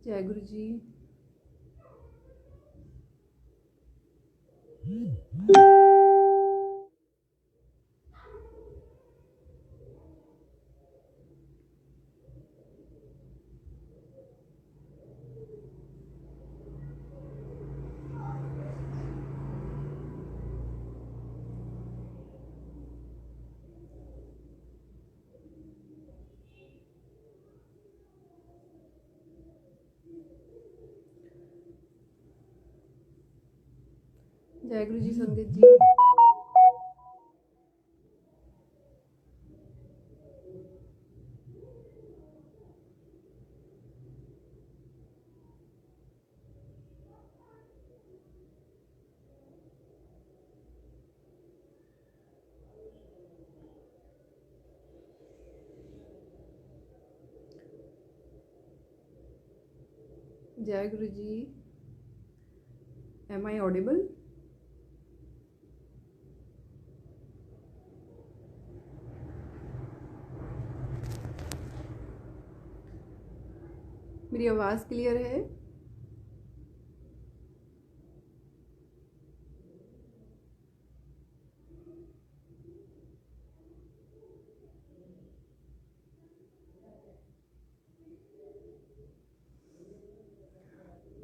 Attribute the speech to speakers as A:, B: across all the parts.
A: जय गुरु जी। जय गुरु जी संगत जी। जय गुरु जी। M I audible? मेरी आवाज़ क्लियर है?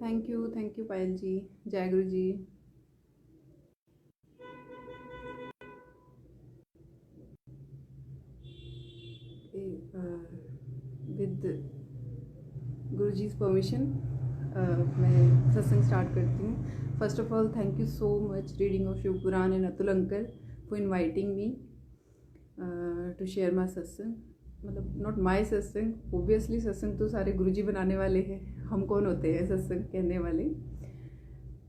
A: थैंक यू पायल जी। जय गुरु जी। विद गुरु जी परमिशन मैं सत्संग स्टार्ट करती हूँ। First of all thank you so much reading of Shiv Puran and Atul uncle for inviting me to share my satsang. मतलब नॉट माई सत्संग, ओबियसली सत्संग तो सारे गुरुजी बनाने वाले हैं, हम कौन होते हैं सत्संग कहने वाले।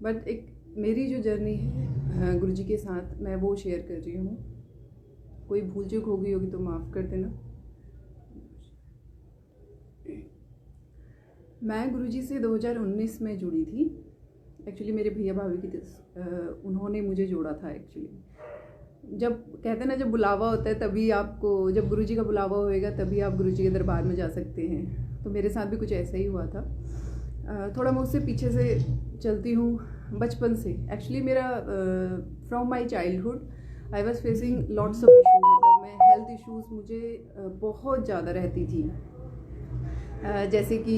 A: बट एक मेरी जो जर्नी है गुरुजी के साथ मैं वो शेयर कर रही हूँ। कोई भूल चूक हो गई होगी तो माफ़ कर देना। मैं गुरुजी से 2019 में जुड़ी थी। एक्चुअली मेरे भैया भाभी की उन्होंने मुझे जोड़ा था। एक्चुअली जब कहते हैं ना, जब बुलावा होता है तभी आपको, जब गुरुजी का बुलावा होएगा तभी आप गुरुजी के दरबार में जा सकते हैं। तो मेरे साथ भी कुछ ऐसा ही हुआ था। थोड़ा मैं उससे पीछे से चलती हूँ बचपन से। एक्चुअली मेरा from my childhood I was facing lots of issue. मतलब मैं हेल्थ इश्यूज़ मुझे बहुत ज़्यादा रहती थी। जैसे कि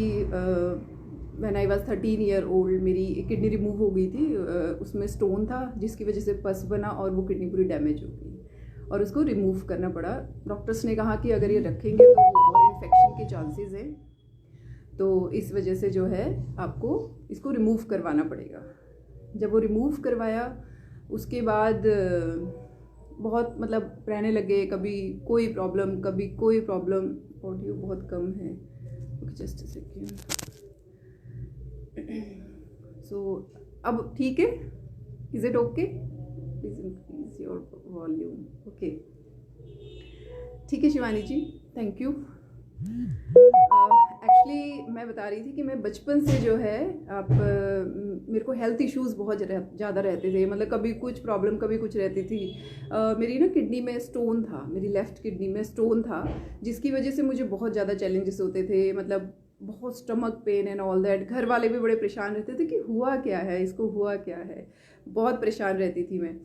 A: when I was 13 year old मेरी किडनी रिमूव हो गई थी। उसमें स्टोन था जिसकी वजह से पस बना और वो किडनी पूरी डैमेज हो गई और उसको रिमूव करना पड़ा। डॉक्टर्स ने कहा कि अगर ये रखेंगे तो और इन्फेक्शन के चांसेस हैं, तो इस वजह से जो है आपको इसको रिमूव करवाना पड़ेगा। जब वो रिमूव करवाया उसके बाद बहुत मतलब रहने लगे, कभी कोई प्रॉब्लम कभी कोई प्रॉब्लम। ऑडियो बहुत कम है, जस्ट अ सेकेंड। सो अब ठीक है? Is it okay? Please increase your volume. Okay, ठीक है शिवानी जी, थैंक यू। एक्चुअली मैं बता रही थी कि मैं बचपन से जो है आप मेरे को हेल्थ इश्यूज़ बहुत ज़्यादा रहते थे। मतलब कभी कुछ प्रॉब्लम कभी कुछ रहती थी। मेरी ना किडनी में स्टोन था, मेरी लेफ़्ट किडनी में स्टोन था, जिसकी वजह से मुझे बहुत ज़्यादा चैलेंजेस होते थे। मतलब बहुत stomach pain and all that. घर वाले भी बड़े परेशान रहते थे कि हुआ क्या है इसको, हुआ क्या है। बहुत परेशान रहती थी मैं।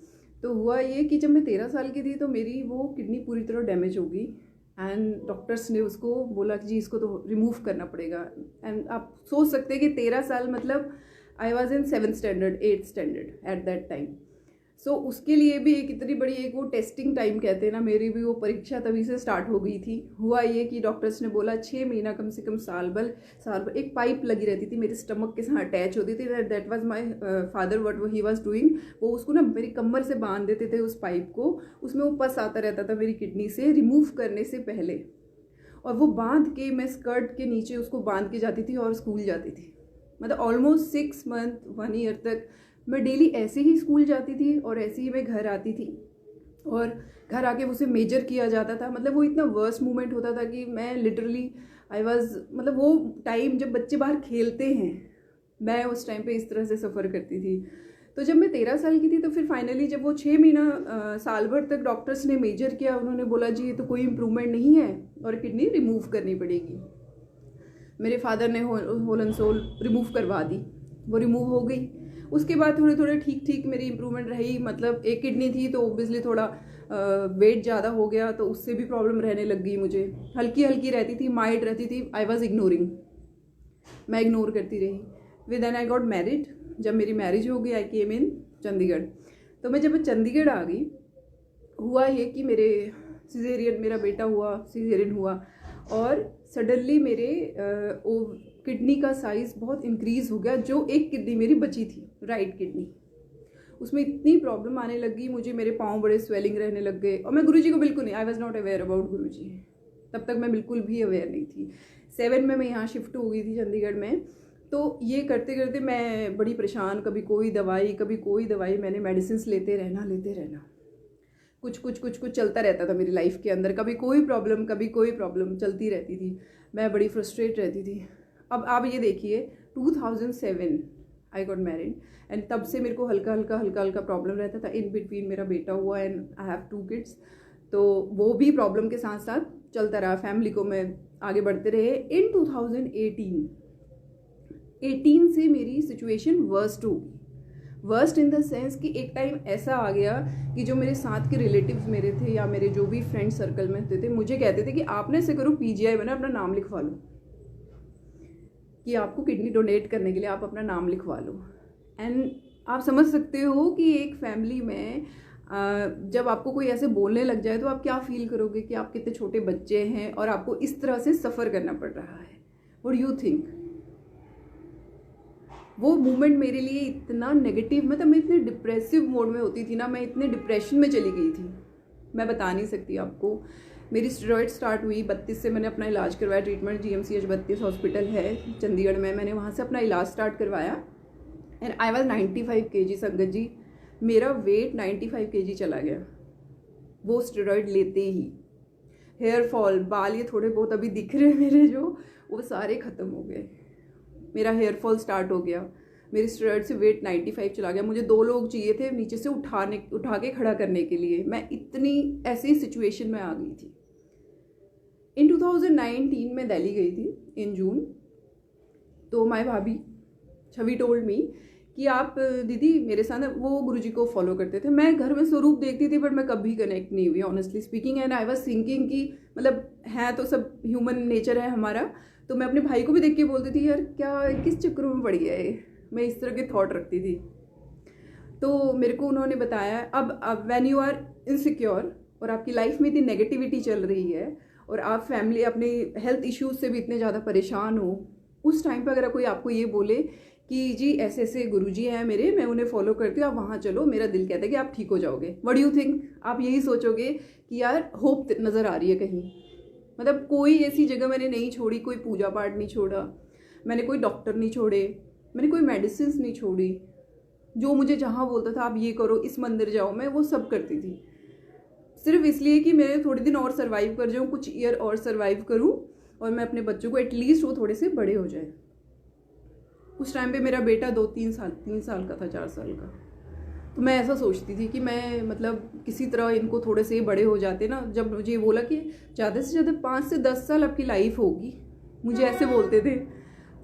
A: तो हुआ ये कि जब मैं 13 साल की थी तो मेरी वो किडनी पूरी तरह डैमेज हो गई एंड डॉक्टर्स ने उसको बोला कि जी इसको तो रिमूव करना पड़ेगा। एंड आप सोच सकते हैं कि 13 साल मतलब I was in 7th standard 8th standard at that time. So उसके लिए भी एक इतनी बड़ी एक वो टेस्टिंग टाइम कहते हैं ना, मेरी भी वो परीक्षा तभी से स्टार्ट हो गई थी। हुआ ये कि डॉक्टर्स ने बोला 6 महीना कम से कम साल भर एक पाइप लगी रहती थी मेरे स्टमक के साथ अटैच होती थी। That was my father what he was doing. वो उसको ना मेरी कमर से बांध देते थे उस पाइप को। उसमें वो पस आता रहता था मेरी किडनी से रिमूव करने से पहले, और वो बांध के मैं स्कर्ट के नीचे उसको बांध के जाती थी और स्कूल जाती थी। मतलब ऑलमोस्ट 6 मंथ 1 ईयर तक मैं डेली ऐसे ही स्कूल जाती थी और ऐसे ही मैं घर आती थी और घर आके उसे मेजर किया जाता था। मतलब वो इतना वर्स्ट मोमेंट होता था कि मैं लिटरली आई वाज, मतलब वो टाइम जब बच्चे बाहर खेलते हैं मैं उस टाइम पे इस तरह से सफ़र करती थी। तो जब मैं 13 साल की थी तो फिर फाइनली जब वो 6 महीना साल भर तक डॉक्टर्स ने मेजर किया, उन्होंने बोला जी ये तो कोई इम्प्रूवमेंट नहीं है और किडनी रिमूव करनी पड़ेगी। मेरे फादर ने होल एंड सोल रिमूव करवा दी, वो रिमूव हो गई। उसके बाद थोड़े थोड़े ठीक ठीक मेरी इंप्रूवमेंट रही, मतलब एक किडनी थी तो ओब्वियसली थोड़ा वेट ज़्यादा हो गया तो उससे भी प्रॉब्लम रहने लग गई मुझे। हल्की हल्की रहती थी, माइल्ड रहती थी, आई वॉज इग्नोरिंग, मैं इग्नोर करती रही। With then I got married. जब मेरी मैरिज हो गई आई केम इन चंडीगढ़। तो मैं जब चंडीगढ़ आ गई, हुआ ये कि मेरा बेटा हुआ, सीजेरियन हुआ, और सडनली मेरे किडनी का साइज़ बहुत इंक्रीज़ हो गया। जो एक किडनी मेरी बची थी, राइट किडनी, उसमें इतनी प्रॉब्लम आने लगी मुझे, मेरे पाँव बड़े स्वेलिंग रहने लग गए। और मैं गुरुजी को बिल्कुल नहीं, I was not aware about Guruji, तब तक मैं बिल्कुल भी अवेयर नहीं थी। 7 में मैं यहाँ शिफ्ट हो गई थी चंडीगढ़ में। तो ये करते करते मैं बड़ी परेशान, कभी कोई दवाई कभी कोई दवाई, मैंने मेडिसिन लेते रहना, कुछ चलता रहता था मेरी लाइफ के अंदर, कभी कोई प्रॉब्लम चलती रहती थी। मैं बड़ी फ्रस्ट्रेट रहती थी। अब आप ये देखिए 2007 आई गॉट मैरिड, एंड तब से मेरे को हल्का प्रॉब्लम रहता था। इन बिटवीन मेरा बेटा हुआ एंड आई हैव 2 किड्स, तो वो भी प्रॉब्लम के साथ साथ चलता रहा, फैमिली को मैं आगे बढ़ते रहे। इन 2018 से मेरी सिचुएशन वर्स्ट हो गई। वर्स्ट इन द सेंस कि एक टाइम ऐसा आ गया कि जो मेरे साथ के रिलेटिव्स मेरे थे या मेरे जो भी फ्रेंड सर्कल में होते थे, मुझे कहते थे कि आपने ऐसे करो, पीजीआई में ना अपना नाम लिखवा लो, कि आपको किडनी डोनेट करने के लिए आप अपना नाम लिखवा लो। एंड आप समझ सकते हो कि एक फैमिली में जब आपको कोई ऐसे बोलने लग जाए तो आप क्या फील करोगे कि आप कितने छोटे बच्चे हैं और आपको इस तरह से सफ़र करना पड़ रहा है। What you think? वो मोमेंट मेरे लिए इतना नेगेटिव, मतलब मैं इतने डिप्रेसिव मोड में होती थी ना, मैं इतने डिप्रेशन में चली गई थी, मैं बता नहीं सकती आपको। मेरी स्टेरॉइड स्टार्ट हुई 32 से, मैंने अपना इलाज करवाया, ट्रीटमेंट GMCH 32 हॉस्पिटल है चंडीगढ़ में, मैंने वहाँ से अपना इलाज स्टार्ट करवाया। एंड आई वॉज 95 kg संगत जी, मेरा वेट 95 kg चला गया वो स्टेरॉइड लेते ही। हेयर फॉल, बाल ये थोड़े बहुत अभी दिख रहे हैं मेरे जो, वो सारे ख़त्म हो गए। मेरा हेयर फॉल स्टार्ट हो गया, मेरी स्टेरॉइड से वेट 95 चला गया। मुझे 2 लोग चाहिए थे नीचे से उठा के खड़ा करने के लिए, मैं इतनी ऐसी सिचुएशन में आ गई थी। इन 2019 में दिल्ली गई थी इन जून, तो माय भाभी छवि टोल्ड मी कि आप दीदी मेरे साथ, वो गुरुजी को फॉलो करते थे, मैं घर में स्वरूप देखती थी बट मैं कभी कनेक्ट नहीं हुई honestly speaking. And I was thinking कि मतलब है तो सब ह्यूमन नेचर है हमारा, तो मैं अपने भाई को भी देख के बोलती थी यार क्या किस चक्करों में पड़ गया है, मैं इस तरह के थॉट रखती थी। तो मेरे को उन्होंने बताया अब व्हेन यू आर इनसिक्योर और आपकी लाइफ में इतनी नेगेटिविटी चल रही है और आप फैमिली अपने हेल्थ इश्यूज से भी इतने ज़्यादा परेशान हो, उस टाइम पर अगर कोई आपको ये बोले कि जी ऐसे ऐसे गुरुजी हैं मेरे, मैं उन्हें फॉलो करती हूँ, आप वहाँ चलो, मेरा दिल कहता है कि आप ठीक हो जाओगे। What do you think? आप यही सोचोगे कि यार होप नज़र आ रही है कहीं। मतलब कोई ऐसी जगह मैंने नहीं छोड़ी, कोई पूजा पाठ नहीं छोड़ा, मैंने कोई डॉक्टर नहीं छोड़े, मैंने कोई मेडिसिन नहीं छोड़ी। जो मुझे जहाँ बोलता था आप ये करो, इस मंदिर जाओ, मैं वो सब करती थी, सिर्फ इसलिए कि मैं थोड़े दिन और सर्वाइव कर जाऊँ, कुछ ईयर और सर्वाइव करूँ और मैं अपने बच्चों को एटलीस्ट वो थोड़े से बड़े हो जाए। उस टाइम पे मेरा बेटा 3 साल का था, 4 साल का। तो मैं ऐसा सोचती थी कि मैं मतलब किसी तरह इनको थोड़े से बड़े हो जाते ना। जब मुझे बोला कि ज़्यादा से ज़्यादा 5 से 10 साल आपकी लाइफ होगी, मुझे ऐसे बोलते थे,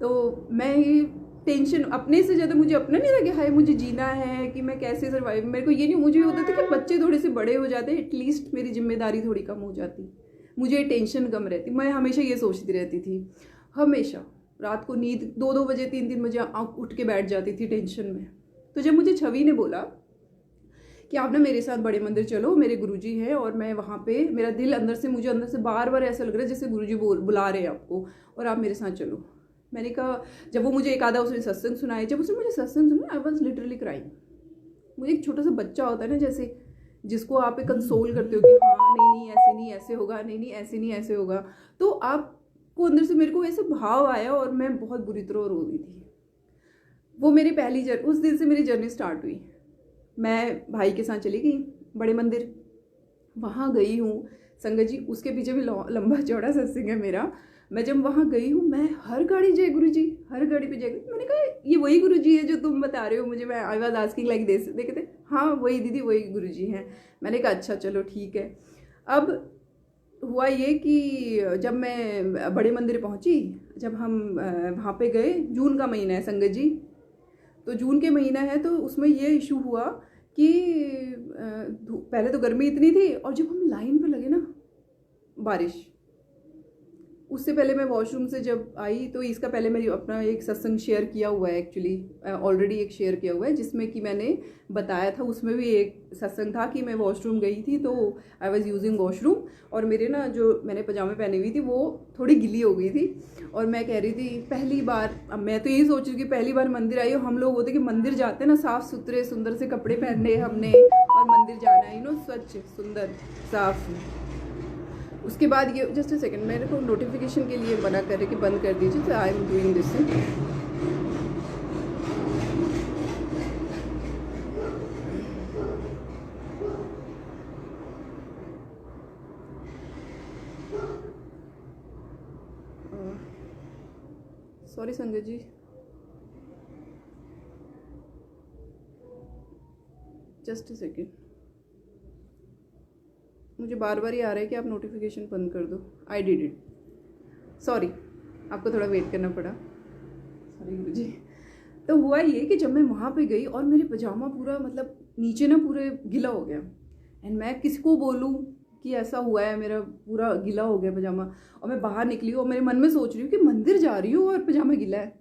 A: तो मैं ये टेंशन अपने से ज़्यादा मुझे अपना नहीं था कि हाय मुझे जीना है कि मैं कैसे सर्वाइव, मेरे को ये नहीं, मुझे होता था कि बच्चे थोड़े से बड़े हो जाते, एटलीस्ट मेरी जिम्मेदारी थोड़ी कम हो जाती, मुझे टेंशन कम रहती। मैं हमेशा ये सोचती रहती थी, हमेशा रात को नींद 2-2 बजे 3-3 बजे आँख उठ के बैठ जाती थी टेंशन में। तो जब मुझे छवि ने बोला कि आप ना मेरे साथ बड़े मंदिर चलो, मेरे गुरुजी हैं और मैं वहाँ पे, मेरा दिल अंदर से बार बार ऐसा लग रहा है जैसे गुरुजी बुला रहे हैं आपको और आप मेरे साथ चलो। मैंने कहा, जब वो मुझे एक आधा उसने सत्संग सुनाए, जब उसने मुझे सत्संग सुना आई वॉज लिटरली क्राइंग। मुझे एक छोटा सा बच्चा होता है ना जैसे, जिसको आप कंसोल करते हो कि हाँ नहीं ऐसे नहीं ऐसे होगा, नहीं ऐसे नहीं ऐसे होगा, तो आपको अंदर से मेरे को ऐसा भाव आया और मैं बहुत बुरी तरह रो रही थी। वो मेरी उस दिन से मेरी जर्नी स्टार्ट हुई। मैं भाई के साथ चली गई बड़े मंदिर, वहाँ गई हूँ संगत जी, उसके पीछे भी लंबा चौड़ा सत्संग है मेरा। मैं जब वहाँ गई हूँ, मैं हर गाड़ी जय गुरु जी, हर गाड़ी पे जय गुरु। मैंने कहा ये वही गुरु जी है जो तुम बता रहे हो मुझे? मैं I was asking like this, देखे थे, हाँ वही दीदी वही गुरु जी हैं। मैंने कहा अच्छा चलो ठीक है। अब हुआ ये कि जब मैं बड़े मंदिर पहुँची, जब हम वहाँ पे गए, जून का महीना है संगत जी, तो जून के महीना है तो उसमें ये इशू हुआ कि पहले तो गर्मी इतनी थी और जब हम लाइन पे लगे ना, बारिश। उससे पहले मैं वॉशरूम से जब आई तो इसका पहले मेरी अपना एक सत्संग शेयर किया हुआ है, एक्चुअली ऑलरेडी एक शेयर किया हुआ है, जिसमें कि मैंने बताया था, उसमें भी एक सत्संग था कि मैं वॉशरूम गई थी तो आई वॉज यूजिंग वॉशरूम और मेरे ना जो मैंने पजामे पहनी हुई थी वो थोड़ी गीली हो गई थी और मैं कह रही थी पहली बार, अब मैं तो यही सोच रही थी कि पहली बार मंदिर आई और हम लोग होते कि मंदिर जाते हैं ना, साफ़ सुथरे सुंदर से कपड़े पहने हमने और मंदिर जाना है, स्वच्छ सुंदर साफ। उसके बाद ये जस्ट अ सेकंड, मेरे को नोटिफिकेशन के लिए मना कर रहे कि बंद कर दीजिए, तो I am doing this. Sorry संगत जी, जस्ट अ सेकंड, मुझे बार बार ये आ रहा है कि आप नोटिफिकेशन बंद कर दो। आई डिड इट, सॉरी, आपको थोड़ा वेट करना पड़ा, सॉरी गुरुजी। तो हुआ ये कि जब मैं वहाँ पे गई और मेरे पजामा पूरा मतलब नीचे ना पूरे गीला हो गया, एंड मैं किसको बोलूँ कि ऐसा हुआ है, मेरा पूरा गीला हो गया पजामा, और मैं बाहर निकली हूँ और मेरे मन में सोच रही हूँ कि मंदिर जा रही हूँ और पजामा गीला है।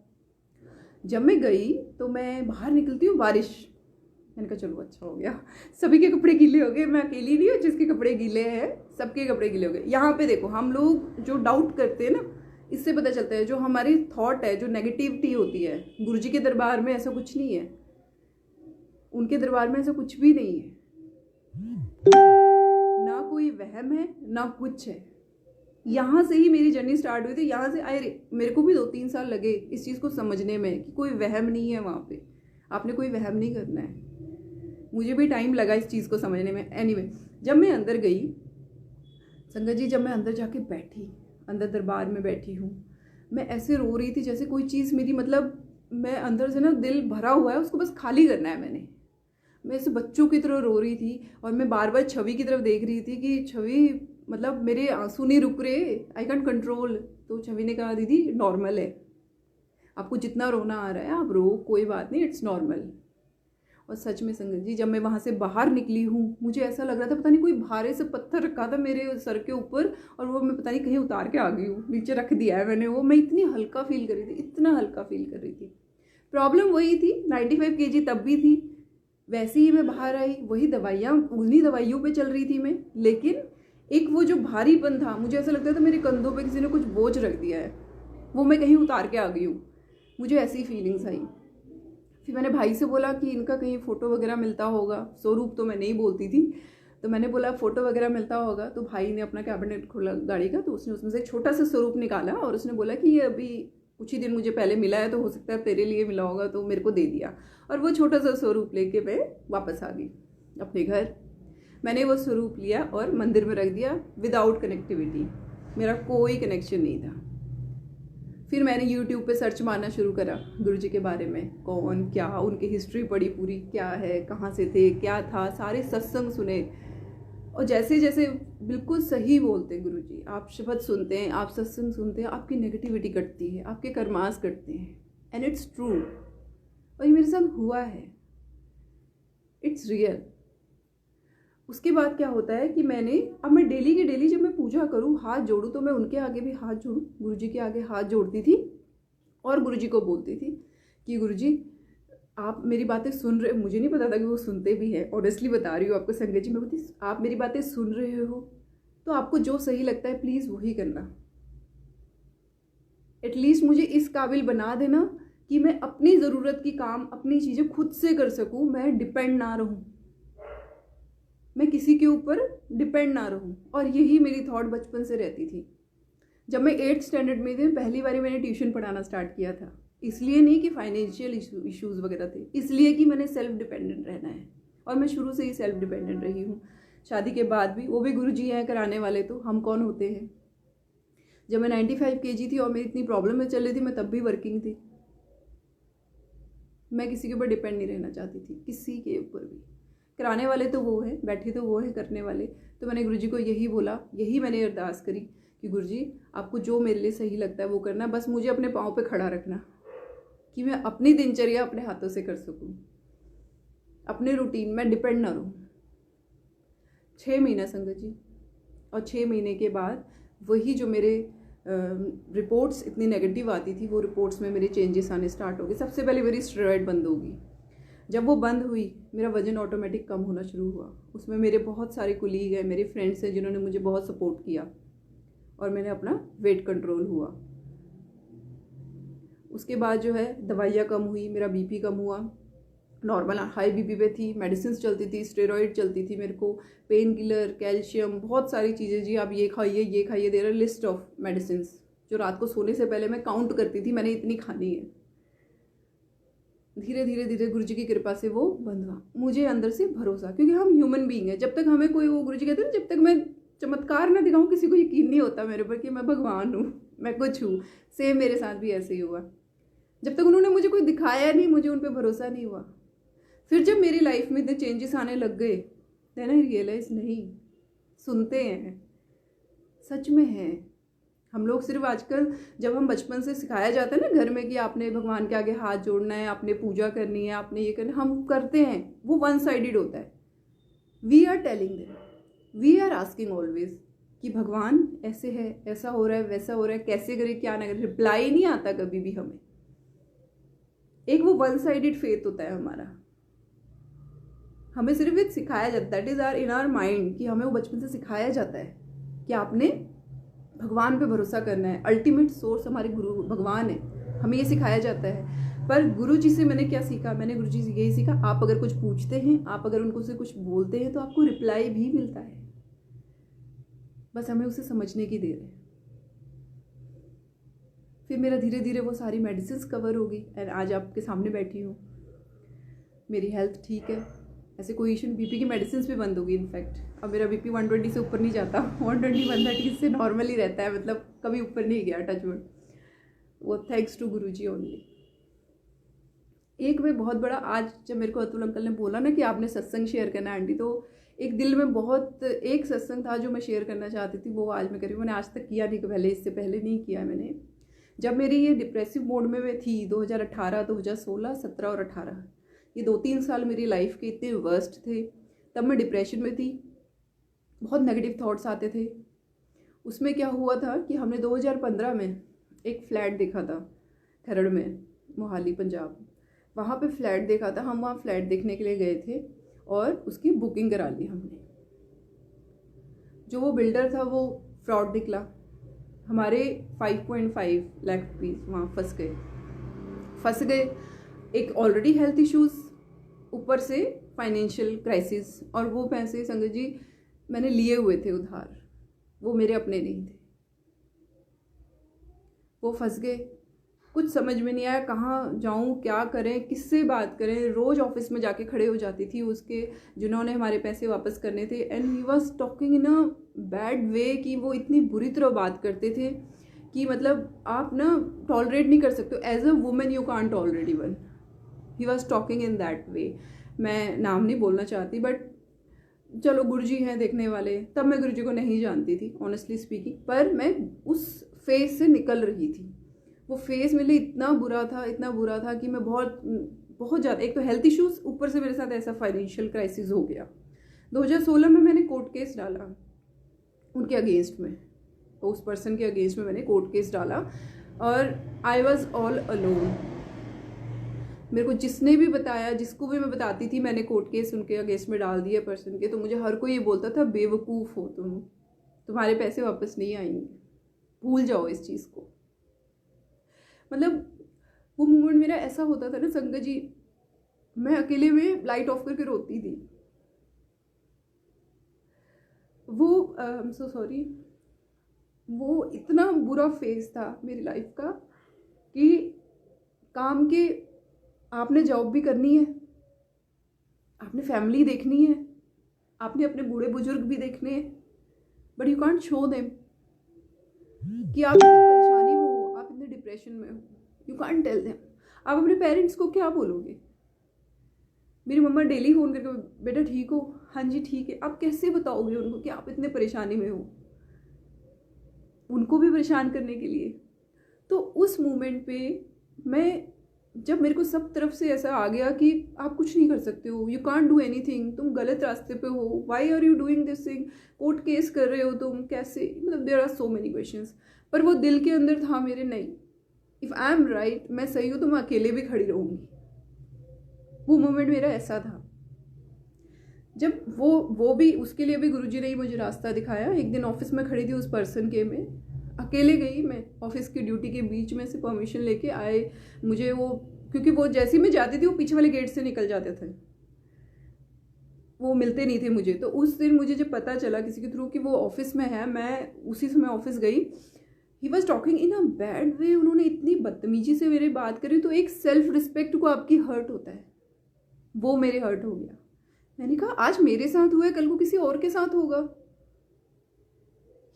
A: जब मैं गई तो मैं बाहर निकलती हूँ, बारिश। मैंने कहा चलो अच्छा हो गया, सभी के कपड़े गीले हो गए, मैं अकेली नहीं हूँ जिसके कपड़े गीले हैं, सबके कपड़े गीले हो गए। यहाँ पे देखो, हम लोग जो डाउट करते हैं ना, इससे पता चलता है जो हमारी थॉट है, जो नेगेटिविटी होती है, गुरुजी के दरबार में ऐसा कुछ नहीं है, उनके दरबार में ऐसा कुछ भी नहीं है, ना कोई वहम है ना कुछ है। यहाँ से ही मेरी जर्नी स्टार्ट हुई थी, यहाँ से मेरे को भी 2-3 साल लगे इस चीज़ को समझने में कि कोई वहम नहीं है वहाँ पे, आपने कोई वहम नहीं करना है। मुझे भी टाइम लगा इस चीज़ को समझने में। एनीवे, जब मैं अंदर गई संगत जी, जब मैं अंदर जाके बैठी, अंदर दरबार में बैठी हूँ, मैं ऐसे रो रही थी जैसे कोई चीज़ मेरी, मतलब मैं अंदर से ना दिल भरा हुआ है, उसको बस खाली करना है मैंने। मैं ऐसे बच्चों की तरह रो रही थी और मैं बार बार छवि की तरफ देख रही थी कि छवि, मतलब मेरे आंसू नहीं रुक रहे, आई कैन कंट्रोल। तो छवि ने कहा दीदी नॉर्मल है, आपको जितना रोना आ रहा है आप रो, कोई बात नहीं, इट्स नॉर्मल। और सच में संगत जी, जब मैं वहाँ से बाहर निकली हूँ, मुझे ऐसा लग रहा था पता नहीं कोई भारे से पत्थर रखा था मेरे सर के ऊपर और वो मैं पता नहीं कहीं उतार के आ गई हूँ, नीचे रख दिया है मैंने वो। मैं इतनी हल्का फील कर रही थी, इतना हल्का फील कर रही थी। प्रॉब्लम वही थी, 95 kg तब भी थी, वैसे ही मैं बाहर आई, वही दवाइयाँ, उन्हीं दवाइयों पे चल रही थी मैं, लेकिन एक वो जो भारीपन था, मुझे ऐसा लगता था मेरे कंधों पे किसी ने कुछ बोझ रख दिया है, वो मैं कहीं उतार के आ गई हूँ, मुझे ऐसी फीलिंग्स आई। फिर मैंने भाई से बोला कि इनका कहीं फ़ोटो वगैरह मिलता होगा, स्वरूप तो मैं नहीं बोलती थी, तो मैंने बोला फ़ोटो वगैरह मिलता होगा। तो भाई ने अपना कैबिनेट खोला गाड़ी का, तो उसने उसमें से एक छोटा सा स्वरूप निकाला और उसने बोला कि ये अभी कुछ ही दिन मुझे पहले मिला है, तो हो सकता है तेरे लिए मिला होगा, तो मेरे को दे दिया। और वो छोटा सा स्वरूप लेके मैं वापस आ गई अपने घर। मैंने वो स्वरूप लिया और मंदिर में रख दिया विदाउट कनेक्टिविटी, मेरा कोई कनेक्शन नहीं था। फिर मैंने YouTube पे सर्च मारना शुरू करा गुरुजी के बारे में, कौन क्या, उनकी हिस्ट्री पढ़ी पूरी, क्या है, कहाँ से थे, क्या था, सारे सत्संग सुने। और जैसे जैसे बिल्कुल सही बोलते गुरुजी, आप शब्द सुनते हैं, आप सत्संग सुनते हैं, आपकी नेगेटिविटी कटती है, आपके कर्मास कटते हैं, एंड इट्स ट्रू। और ये मेरे साथ हुआ है, इट्स रियल। उसके बाद क्या होता है कि अब मैं डेली की डेली जब मैं पूजा करूँ, हाथ जोड़ूँ, तो मैं उनके आगे भी हाथ जोड़ूँ, गुरुजी के आगे हाथ जोड़ती थी और गुरुजी को बोलती थी कि गुरुजी आप मेरी बातें सुन रहे, मुझे नहीं पता था कि वो सुनते भी हैं, ऑनेस्टली बता रही हूँ आपको संगत जी, मैं बोलती आप मेरी बातें सुन रहे हो तो आपको जो सही लगता है प्लीज़ वही करना, एटलीस्ट मुझे इस काबिल बना देना कि मैं अपनी ज़रूरत की काम, अपनी चीज़ें खुद से कर सकूँ, मैं डिपेंड ना रहूँ, मैं किसी के ऊपर डिपेंड ना रहूँ। और यही मेरी थॉट बचपन से रहती थी। जब मैं 8th स्टैंडर्ड में थी, पहली बार मैंने ट्यूशन पढ़ाना स्टार्ट किया था, इसलिए नहीं कि फाइनेंशियल इश्यूज़ वगैरह थे, इसलिए कि मैंने सेल्फ डिपेंडेंट रहना है, और मैं शुरू से ही सेल्फ डिपेंडेंट रही हूँ। शादी के बाद भी, वो भी गुरुजी हैं कराने वाले, तो हम कौन होते हैं। जब मैं 95 kg थी और मेरी इतनी प्रॉब्लम में चल रही थी, मैं तब भी वर्किंग थी, मैं किसी के ऊपर डिपेंड नहीं रहना चाहती थी, किसी के ऊपर भी। कराने वाले तो वो हैं, बैठे तो वो हैं करने वाले। तो मैंने गुरुजी को यही बोला, यही मैंने अरदास करी कि गुरुजी आपको जो मेरे लिए सही लगता है वो करना, बस मुझे अपने पाँव पे खड़ा रखना कि मैं अपनी दिनचर्या अपने हाथों से कर सकूं, अपने रूटीन में डिपेंड ना रहूं। 6 महीना संगत जी, और 6 महीने के बाद वही जो मेरे रिपोर्ट्स इतनी नेगेटिव आती थी, वो रिपोर्ट्स में मेरे चेंजेस आने स्टार्ट हो गए। सबसे पहले मेरी स्टेरॉइड बंद होगी। जब वो बंद हुई मेरा वजन ऑटोमेटिक कम होना शुरू हुआ। उसमें मेरे बहुत सारे कुलीग हैं, मेरे फ्रेंड्स हैं जिन्होंने मुझे बहुत सपोर्ट किया और मैंने अपना वेट कंट्रोल हुआ। उसके बाद जो है दवाइयाँ कम हुई, मेरा बीपी कम हुआ। नॉर्मल हाई बीपी पे थी, मेडिसिन चलती थी, स्टेरॉइड चलती थी मेरे को, पेन किलर, कैल्शियम, बहुत सारी चीज़ें। जी आप ये खाइए, दे रहा लिस्ट ऑफ मेडिसिन जो रात को सोने से पहले मैं काउंट करती थी मैंने इतनी खानी है। धीरे धीरे गुरु जी की कृपा से वो बंद हुआ। मुझे अंदर से भरोसा, क्योंकि हम ह्यूमन बीइंग है, जब तक हमें कोई, वो गुरु जी कहते हैं जब तक मैं चमत्कार ना दिखाऊं किसी को यकीन नहीं होता मेरे ऊपर कि मैं भगवान हूँ, मैं कुछ हूँ। सेम मेरे साथ भी ऐसे ही हुआ। जब तक उन्होंने मुझे कोई दिखाया नहीं, मुझे उन पर भरोसा नहीं हुआ। फिर जब मेरी लाइफ में इतने चेंजेस आने लग गए, देन आई रियलाइज नहीं, सुनते हैं, सच में है। हम लोग सिर्फ आजकल, जब हम बचपन से सिखाया जाता है ना घर में कि आपने भगवान के आगे हाथ जोड़ना है, आपने पूजा करनी है, आपने ये करना, हम करते हैं, वो वन साइडेड होता है। We are telling them, we are asking always कि भगवान ऐसे है, ऐसा हो रहा है, वैसा हो रहा है, कैसे करें, क्या ना करें। रिप्लाई नहीं आता कभी भी हमें। एक वो वन साइडेड फेथ होता है हमारा। हमें सिर्फ एक सिखाया जाता है, that is are in our mind, कि हमें वो बचपन से सिखाया जाता है कि आपने भगवान पे भरोसा करना है, अल्टीमेट सोर्स हमारे गुरु भगवान है, हमें ये सिखाया जाता है। पर गुरु जी से मैंने क्या सीखा, मैंने गुरु जी से यही सीखा, आप अगर कुछ पूछते हैं, आप अगर उनको से कुछ बोलते हैं तो आपको रिप्लाई भी मिलता है, बस हमें उसे समझने की देर है। फिर मेरा धीरे धीरे वो सारी मेडिसिन कवर हो गई एंड आज आपके सामने बैठी हूँ, मेरी हेल्थ ठीक है, ऐसे कोई इशू। बीपी की मेडिसिन भी बंद होगी। इनफैक्ट अब मेरा बीपी 120 से ऊपर नहीं जाता, 120 130 से नॉर्मल ही रहता है, मतलब कभी ऊपर नहीं गया, टचवुड। वो थैंक्स टू गुरुजी ओनली। एक में बहुत बड़ा, आज जब मेरे को अतुल अंकल ने बोला ना कि आपने सत्संग शेयर करना है आंटी, तो एक दिल में बहुत, एक सत्संग था जो मैं शेयर करना चाहती थी, वो आज मैं करी। मैंने आज तक किया नहीं, पहले इससे पहले नहीं किया मैंने। जब मेरी ये डिप्रेसिव मोड में मैं थी 2018, 2016, 17 और 18, ये 2-3 साल मेरी लाइफ के इतने वर्स्ट थे। तब मैं डिप्रेशन में थी, बहुत नेगेटिव थॉट्स आते थे। उसमें क्या हुआ था कि हमने 2015 में एक फ्लैट देखा था खरड़ में, मोहाली पंजाब। वहाँ पे फ्लैट देखा था, हम वहाँ फ्लैट देखने के लिए गए थे और उसकी बुकिंग करा ली हमने। जो वो बिल्डर था वो फ्रॉड निकला। हमारे 5.5 लाख रुपीज़ वहाँ फंस गए। एक ऑलरेडी हेल्थ इश्यूज़, ऊपर से फाइनेंशियल क्राइसिस, और वो पैसे संगत जी मैंने लिए हुए थे उधार, वो मेरे अपने नहीं थे। वो फंस गए, कुछ समझ में नहीं आया कहाँ जाऊँ, क्या करें, किससे बात करें। रोज़ ऑफिस में जाके खड़े हो जाती थी उसके जिन्होंने हमारे पैसे वापस करने थे, and he was talking in a bad way, कि वो इतनी बुरी तरह बात करते थे कि मतलब आप ना टॉलरेट नहीं कर सकते, as a women you can't tolerate even. He was talking in that way. मैं नाम नहीं बोलना चाहती, बट चलो गुरुजी हैं देखने वाले। तब मैं गुरुजी को नहीं जानती थी ऑनेस्टली स्पीकिंग, पर मैं उस फेज से निकल रही थी। वो फेज मेरे लिए इतना बुरा था कि मैं बहुत ज़्यादा, एक तो हेल्थ इश्यूज़, ऊपर से मेरे साथ ऐसा फाइनेंशियल क्राइसिस हो गया। 2016 में मैंने कोर्ट केस डाला उनके अगेंस्ट में, तो उस पर्सन के अगेंस्ट में मैंने कोर्ट केस डाला और आई वॉज ऑल अलोन। मेरे को जिसने भी बताया, जिसको भी मैं बताती थी मैंने कोर्ट केस उनके अगेंस्ट में डाल दिया पर्सन के, तो मुझे हर कोई ये बोलता था बेवकूफ़ हो तुम, तुम्हारे पैसे वापस नहीं आएंगे, भूल जाओ इस चीज़ को। मतलब वो मोमेंट मेरा ऐसा होता था ना संगत जी, मैं अकेले में लाइट ऑफ करके रोती थी। वो आई एम सो सॉरी, वो इतना बुरा फेज था मेरी लाइफ का कि काम के, आपने जॉब भी करनी है, आपने फैमिली देखनी है, आपने अपने बूढ़े बुजुर्ग भी देखने हैं, but you can't show them कि आप इतनी परेशानी में हो, आप इतने डिप्रेशन में हो। You can't tell them. आप अपने पेरेंट्स को क्या बोलोगे? मेरी मम्मा डेली फ़ोन करके, बेटा ठीक हो? हाँ जी ठीक है। आप कैसे बताओगे उनको कि आप इतने परेशानी में हो? उनको भी परेशान करने के लिए। तो उस मोमेंट पे मैं, जब मेरे को सब तरफ से ऐसा आ गया कि आप कुछ नहीं कर सकते हो, यू कांट डू एनीथिंग, तुम गलत रास्ते पे हो, why are you doing this thing, court case कर रहे हो तुम, कैसे, मतलब there are so many questions. पर वो दिल के अंदर था मेरे, नहीं, इफ़ आई एम राइट, मैं सही हूँ तो मैं अकेले भी खड़ी रहूँगी। वो मोमेंट मेरा ऐसा था। जब वो भी, उसके लिए भी गुरुजी ने ही मुझे रास्ता दिखाया। एक दिन ऑफिस में खड़ी थी उस पर्सन के, मैं अकेले गई, मैं ऑफिस की ड्यूटी के बीच में से परमिशन लेके आए मुझे वो, क्योंकि वो जैसे ही मैं जाती थी वो पीछे वाले गेट से निकल जाते थे, वो मिलते नहीं थे मुझे। तो उस दिन मुझे जब पता चला किसी के थ्रू कि वो ऑफिस में है, मैं उसी समय ऑफिस गई। ही was talking in a bad way, उन्होंने इतनी बदतमीजी से मेरी बात करी। तो एक सेल्फ रिस्पेक्ट को आपकी हर्ट होता है, वो मेरे हर्ट हो गया। मैंने कहा आज मेरे साथ हुआ है, कल को किसी और के साथ होगा।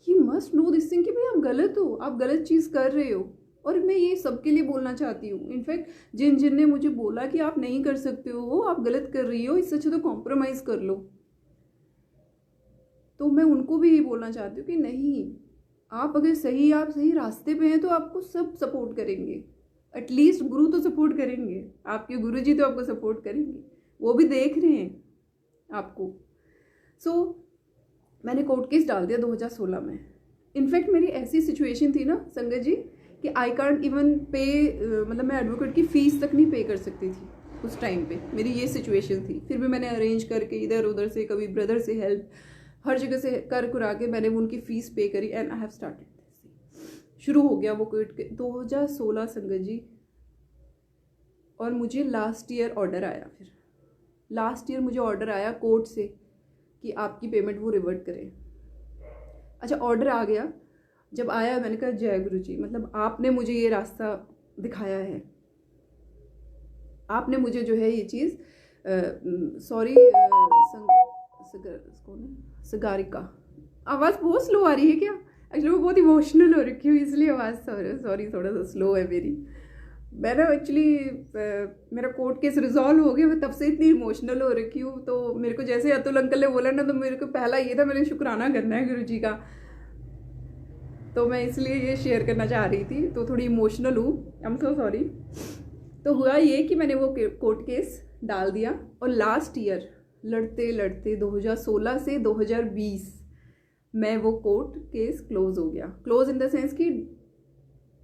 A: You must know this thing कि भाई आप गलत हो, आप गलत चीज़ कर रहे हो। और मैं ये सबके लिए बोलना चाहती हूँ, इनफैक्ट जिन ने मुझे बोला कि आप नहीं कर सकते हो, आप गलत कर रही हो, इससे अच्छा तो कॉम्प्रोमाइज़ कर लो, तो मैं उनको भी यही बोलना चाहती हूँ कि नहीं, आप अगर सही, आप सही रास्ते पे हैं तो आपको सब सपोर्ट करेंगे, एटलीस्ट गुरु तो सपोर्ट करेंगे, आपके गुरुजी तो आपको सपोर्ट करेंगे, वो भी देख रहे हैं आपको। सो मैंने कोर्ट केस डाल दिया 2016 में। इनफैक्ट मेरी ऐसी सिचुएशन थी ना संगत जी कि आई कांट इवन पे, मतलब मैं एडवोकेट की फ़ीस तक नहीं पे कर सकती थी उस टाइम पे, मेरी ये सिचुएशन थी। फिर भी मैंने अरेंज करके इधर उधर से, कभी ब्रदर से हेल्प, हर जगह से कर कुरा के मैंने उनकी फ़ीस पे करी, एंड आई हैव स्टार्टेड। शुरू हो गया वो कोर्ट के 2016 संगत जी। और मुझे लास्ट ईयर ऑर्डर आया, फिर लास्ट ईयर मुझे ऑर्डर आया कोर्ट से कि आपकी पेमेंट वो रिवर्ट करें। अच्छा, ऑर्डर आ गया। जब आया मैंने कहा जय गुरु जी, मतलब आपने मुझे ये रास्ता दिखाया है, आपने मुझे जो है ये चीज़, सॉरी, सगारिका, आवाज़ बहुत स्लो आ रही है क्या? एक्चुअली वो बहुत इमोशनल हो रखी हूँ, इसलिए आवाज़, सॉरी थोड़ा सा स्लो है मेरी। मैं ना एक्चुअली मेरा कोर्ट केस रिजॉल्व हो गया, मैं तब से इतनी इमोशनल हो रखी हूँ। तो मेरे को जैसे अतुल अंकल ने बोला ना, तो मेरे को पहला ये था, मैंने शुक्राना करना है गुरु जी का, तो मैं इसलिए ये शेयर करना चाह रही थी। तो थोड़ी इमोशनल हूँ, आई एम सो सॉरी। तो हुआ ये कि मैंने वो कोर्ट केस डाल दिया, और लास्ट ईयर लड़ते लड़ते 2016 से 2020 में वो कोर्ट केस क्लोज हो गया। क्लोज इन द सेंस कि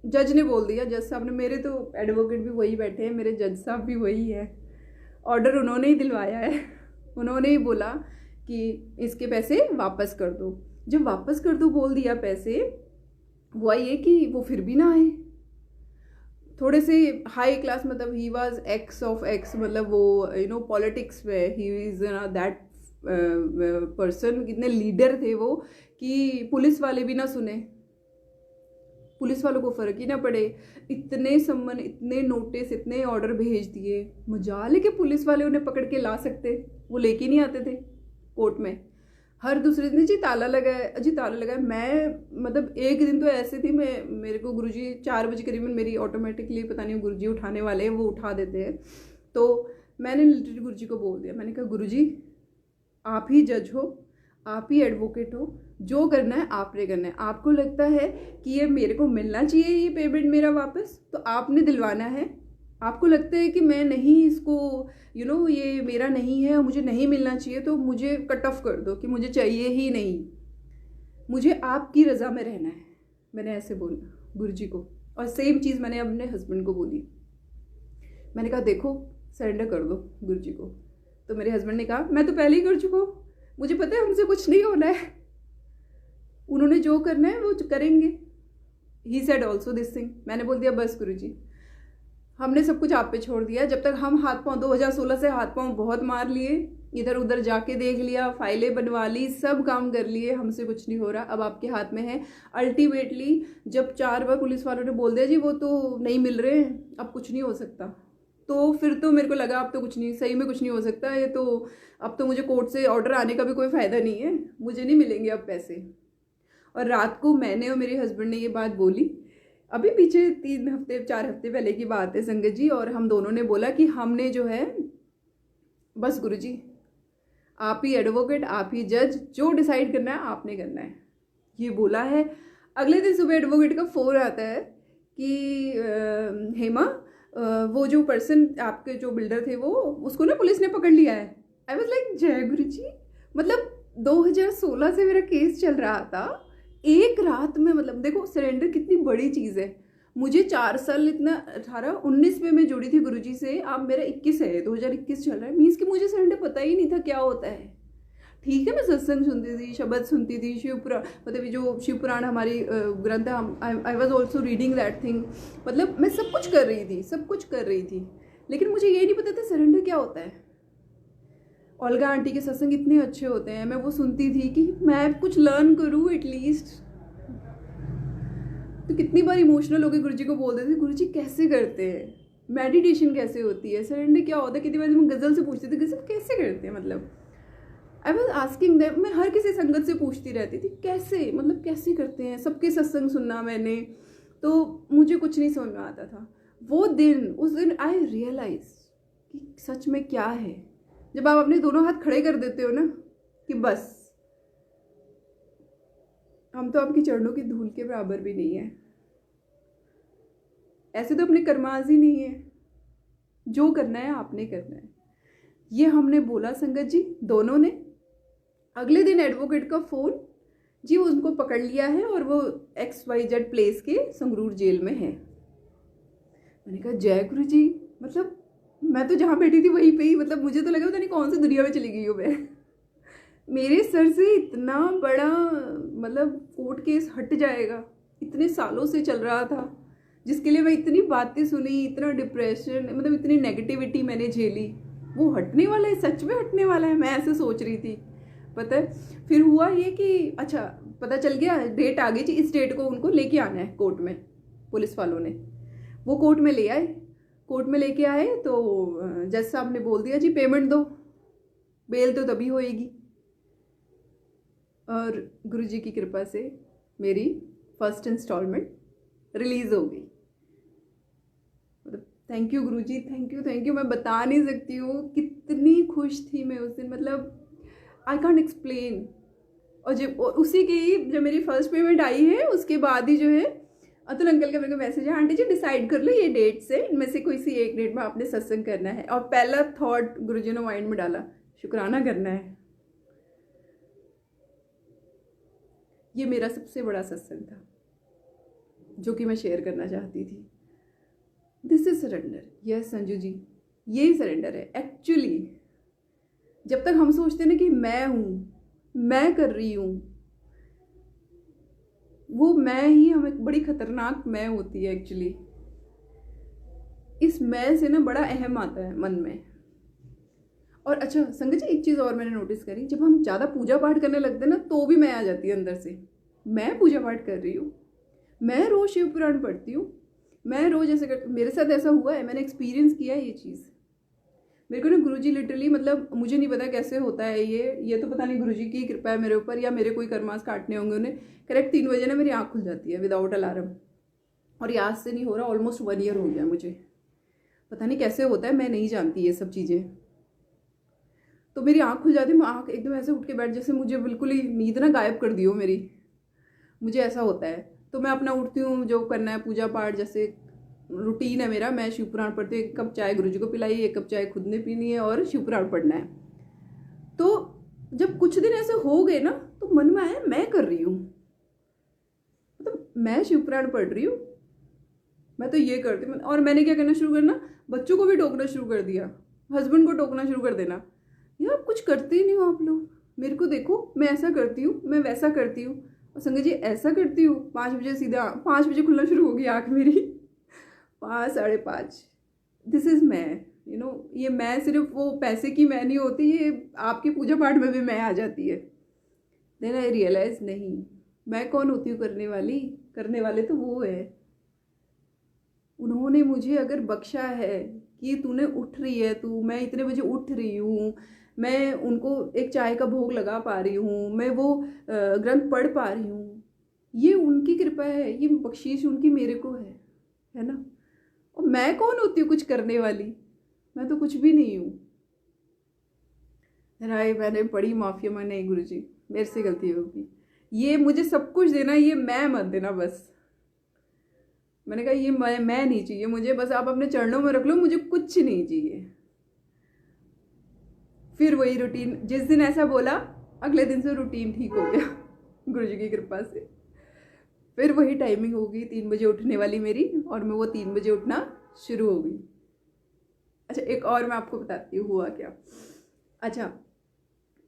A: जज ने बोल दिया, जज साहब ने, मेरे तो एडवोकेट भी वही बैठे हैं, मेरे जज साहब भी वही है, ऑर्डर उन्होंने ही दिलवाया है, उन्होंने ही बोला कि इसके पैसे वापस कर दो। जब वापस कर दो बोल दिया पैसे, हुआ ये कि वो फिर भी ना आए। थोड़े से हाई क्लास, मतलब he was x of x, मतलब वो पॉलिटिक्स में ही इज दैट पर्सन, कितने लीडर थे वो कि पुलिस वाले भी ना सुने, पुलिस वालों को फ़र्क ही ना पड़े। इतने सम्मन, इतने नोटिस, इतने ऑर्डर भेज दिए, मजाल है कि पुलिस वाले उन्हें पकड़ के ला सकते, वो लेके नहीं आते थे कोर्ट में। हर दूसरे दिन जी ताला लगा है, जी ताला लगा है। मैं मतलब एक दिन तो ऐसे थी, मेरे को गुरुजी 4 बजे करीबन, मेरी ऑटोमेटिकली पता नहीं गुरुजी उठाने वाले हैं, वो उठा देते हैं। तो मैंने लिटरली गुरुजी को बोल दिया, मैंने कहा गुरुजी आप ही जज हो, आप ही एडवोकेट हो, जो करना है आपने करना है। आपको लगता है कि ये मेरे को मिलना चाहिए, ये पेमेंट मेरा वापस, तो आपने दिलवाना है। आपको लगता है कि मैं नहीं इसको ये मेरा नहीं है और मुझे नहीं मिलना चाहिए, तो मुझे कट ऑफ कर दो कि मुझे चाहिए ही नहीं, मुझे आपकी रज़ा में रहना है। मैंने ऐसे बोला गुरुजी को, और सेम चीज़ मैंने अपने हस्बैंड को बोली। मैंने कहा देखो सरेंडर कर दो गुरुजी को। तो मेरे हस्बैंड ने कहा मैं तो पहले ही कर चुका हूँ, मुझे पता है हमसे कुछ नहीं होना है, उन्होंने जो करना है वो करेंगे। He said also this thing. मैंने बोल दिया बस गुरुजी, हमने सब कुछ आप पे छोड़ दिया। जब तक हम हाथ पांव 2016 से हाथ पांव बहुत मार लिए, इधर उधर जाके देख लिया, फाइलें बनवा ली, सब काम कर लिए, हमसे कुछ नहीं हो रहा, अब आपके हाथ में है। अल्टीमेटली जब 4 बार पुलिस वालों ने बोल दिया जी वो तो नहीं मिल रहे हैं, अब कुछ नहीं हो सकता, तो फिर तो मेरे को लगा अब तो कुछ नहीं, सही में कुछ नहीं हो सकता, ये तो अब तो मुझे कोर्ट से ऑर्डर आने का भी कोई फ़ायदा नहीं है, मुझे नहीं मिलेंगे अब पैसे। और रात को मैंने और मेरे हस्बैंड ने ये बात बोली, अभी पीछे 3 हफ्ते 4 हफ्ते पहले की बात है संगत जी, और हम दोनों ने बोला कि हमने जो है बस गुरुजी आप ही एडवोकेट, आप ही जज, जो डिसाइड करना है आपने करना है, ये बोला है। अगले दिन सुबह एडवोकेट का फ़ोन आता है कि हेमा, वो जो पर्सन आपके जो बिल्डर थे वो उसको ना पुलिस ने पकड़ लिया है। आई वॉज लाइक जय गुरु जी, मतलब 2016 से मेरा केस चल रहा था, एक रात में, मतलब देखो सरेंडर कितनी बड़ी चीज़ है। मुझे 4 साल, इतना 18-19 में मैं जुड़ी थी गुरुजी से, अब मेरा 21 है, 2021 चल रहा है, मीन्स कि मुझे सरेंडर पता ही नहीं था क्या होता है। ठीक है, मैं सत्संग सुनती थी, शब्द सुनती थी, शिवपुराण, मतलब ये जो शिवपुराण हमारी ग्रंथ है, I was also reading that thing, मतलब मैं सब कुछ कर रही थी, सब कुछ कर रही थी, लेकिन मुझे ये नहीं पता था सरेंडर क्या होता है। ओल्गा आंटी के सत्संग इतने अच्छे होते हैं, मैं वो सुनती थी कि मैं कुछ लर्न करूँ एटलीस्ट। तो कितनी बार इमोशनल होकर गुरुजी को बोल देते थे, गुरुजी कैसे करते हैं, मेडिटेशन कैसे होती है, सरेंडर क्या होता है। कितनी बार मैं गज़ल से पूछती थी, गज़ल कैसे करते हैं, मतलब आई वॉज आस्किंग दैम। मैं हर किसी संगत से पूछती रहती थी कैसे, मतलब कैसे करते हैं, सबके सत्संग सुनना मैंने, तो मुझे कुछ नहीं समझ में आता था। वो दिन, उस दिन आई रियलाइज कि सच में क्या है, जब आप अपने दोनों हाथ खड़े कर देते हो ना कि बस हम तो आपकी चरणों की धूल के बराबर भी नहीं है, ऐसे तो अपने कर्माज ही नहीं है, जो करना है आपने करना है। ये हमने बोला संगत जी दोनों ने। अगले दिन एडवोकेट का फ़ोन, जी उनको पकड़ लिया है और वो XYZ प्लेस के संगरूर जेल में है। मैंने कहा जय गुरु जी, मतलब मैं तो जहाँ बैठी थी वहीं पे ही, मतलब मुझे तो लगा पता नहीं कौन सी दुनिया में चली गई हूँ मैं। मेरे सर से इतना बड़ा मतलब कोर्ट केस हट जाएगा, इतने सालों से चल रहा था, जिसके लिए मैं इतनी बातें सुनी, इतना डिप्रेशन, मतलब इतनी नेगेटिविटी मैंने झेली, वो हटने वाला है, सच में हटने वाला है, मैं ऐसे सोच रही थी। पता है फिर हुआ ये कि अच्छा पता चल गया, डेट आ गई थी, इस डेट को उनको लेके आना है कोर्ट में। पुलिस वालों ने वो कोर्ट में ले आए, कोर्ट में लेके आए तो जज साहब ने बोल दिया जी पेमेंट दो, बेल तो तभी होएगी। और गुरुजी की कृपा से मेरी फर्स्ट इंस्टॉलमेंट रिलीज़ हो गई। मतलब thank you Guruji, thank you thank you, मैं बता नहीं सकती हूँ कितनी खुश थी मैं उस दिन, मतलब आई कांट एक्सप्लेन। और जब उसी की जब मेरी फर्स्ट पेमेंट आई है उसके बाद ही जो है अतुल अंकल का मेरे को मैसेज है, आंटी जी डिसाइड कर लो ये डेट से, इनमें से कोई सी एक डेट में आपने सत्संग करना है। और पहला थॉट गुरुजी ने माइंड में डाला, शुक्राना करना है। ये मेरा सबसे बड़ा सत्संग था जो कि मैं शेयर करना चाहती थी। This is surrender. Yes Sanju ji, यही सरेंडर है एक्चुअली। जब तक हम सोचते हैं ना कि मैं हूँ, मैं कर रही हूँ, वो मैं ही हमें बड़ी खतरनाक मैं होती है एक्चुअली। इस मैं से ना बड़ा अहम आता है मन में। और अच्छा संगत जी एक चीज़ और मैंने नोटिस करी, जब हम ज़्यादा पूजा पाठ करने लगते हैं ना तो भी मैं आ जाती है अंदर से। मैं पूजा पाठ कर रही हूँ, मैं रोज़ शिव पुराण पढ़ती हूँ, मैं रोज़ ऐसे कर, मेरे साथ ऐसा हुआ है, मैंने एक्सपीरियंस किया है ये चीज़। मेरे को ना गुरुजी लिटरली, मतलब मुझे नहीं पता कैसे होता है ये तो पता नहीं गुरुजी की कृपा है मेरे ऊपर, या मेरे कोई कर्मास काटने होंगे उन्हें। करेक्ट 3 बजे ना मेरी आँख खुल जाती है विदाउट अलार्म, और ये आज से नहीं हो रहा, ऑलमोस्ट 1 ईयर हो गया मुझे। पता नहीं कैसे होता है, मैं नहीं जानती ये सब चीज़ें। तो मेरी आँख खुल जाती है, मैं आँख एकदम ऐसे उठ के बैठ, जैसे मुझे बिल्कुल ही नींद ना गायब कर दी हो मेरी, मुझे ऐसा होता है। तो मैं अपना उठती हूँ, जो करना है पूजा पाठ, जैसे रूटीन है मेरा, मैं शिवपुराण पढ़ती हूँ, 1 कप चाय गुरुजी को पिलाई, 1 कप चाय खुद ने पीनी है और शिवपुराण पढ़ना है। तो जब कुछ दिन ऐसे हो गए ना तो मन में आया मैं कर रही हूँ, मतलब मैं शिवपुराण पढ़ रही हूँ, मैं तो ये करती हूँ। और मैंने क्या करना शुरू करना, बच्चों को भी टोकना शुरू कर दिया, हस्बैंड को टोकना शुरू कर देना, यार आप कुछ करते ही नहीं हो आप लोग, मेरे को देखो मैं ऐसा करती हूँ, मैं वैसा करती हूँ। और संगत जी ऐसा करती हूँ, 5 बजे सीधा 5 बजे खुलना शुरू होगी आँख मेरी, 5 साढ़े 5। दिस इज़ मैं, यू नो, ये मैं सिर्फ वो पैसे की मैं नहीं होती, ये आपकी पूजा पाठ में भी मैं आ जाती है। देन आई रियलाइज नहीं, मैं कौन होती हूँ करने वाली, करने वाले तो वो है। उन्होंने मुझे अगर बख्शा है कि तूने उठ रही है, तू, मैं इतने बजे उठ रही हूँ, मैं उनको एक चाय का भोग लगा पा रही हूँ, मैं वो ग्रंथ पढ़ पा रही हूँ, ये उनकी कृपा है, ये बख्शीश उनकी मेरे को है ना। और मैं कौन होती हूँ कुछ करने वाली, मैं तो कुछ भी नहीं हूँ। राय मैंने बड़ी माफ़ी मांगी, नहीं गुरुजी मेरे से गलती होगी, ये मुझे सब कुछ देना, ये मैं मत देना बस। मैंने कहा ये मैं नहीं चाहिए मुझे, बस आप अपने चरणों में रख लो, मुझे कुछ नहीं चाहिए। फिर वही रूटीन, जिस दिन ऐसा बोला अगले दिन से रूटीन ठीक हो गया गुरुजी की कृपा से। फिर वही टाइमिंग हो गई 3 बजे उठने वाली मेरी, और मैं वो 3 बजे उठना शुरू हो गई। अच्छा, एक और मैं आपको बताती हूँ हुआ क्या। अच्छा,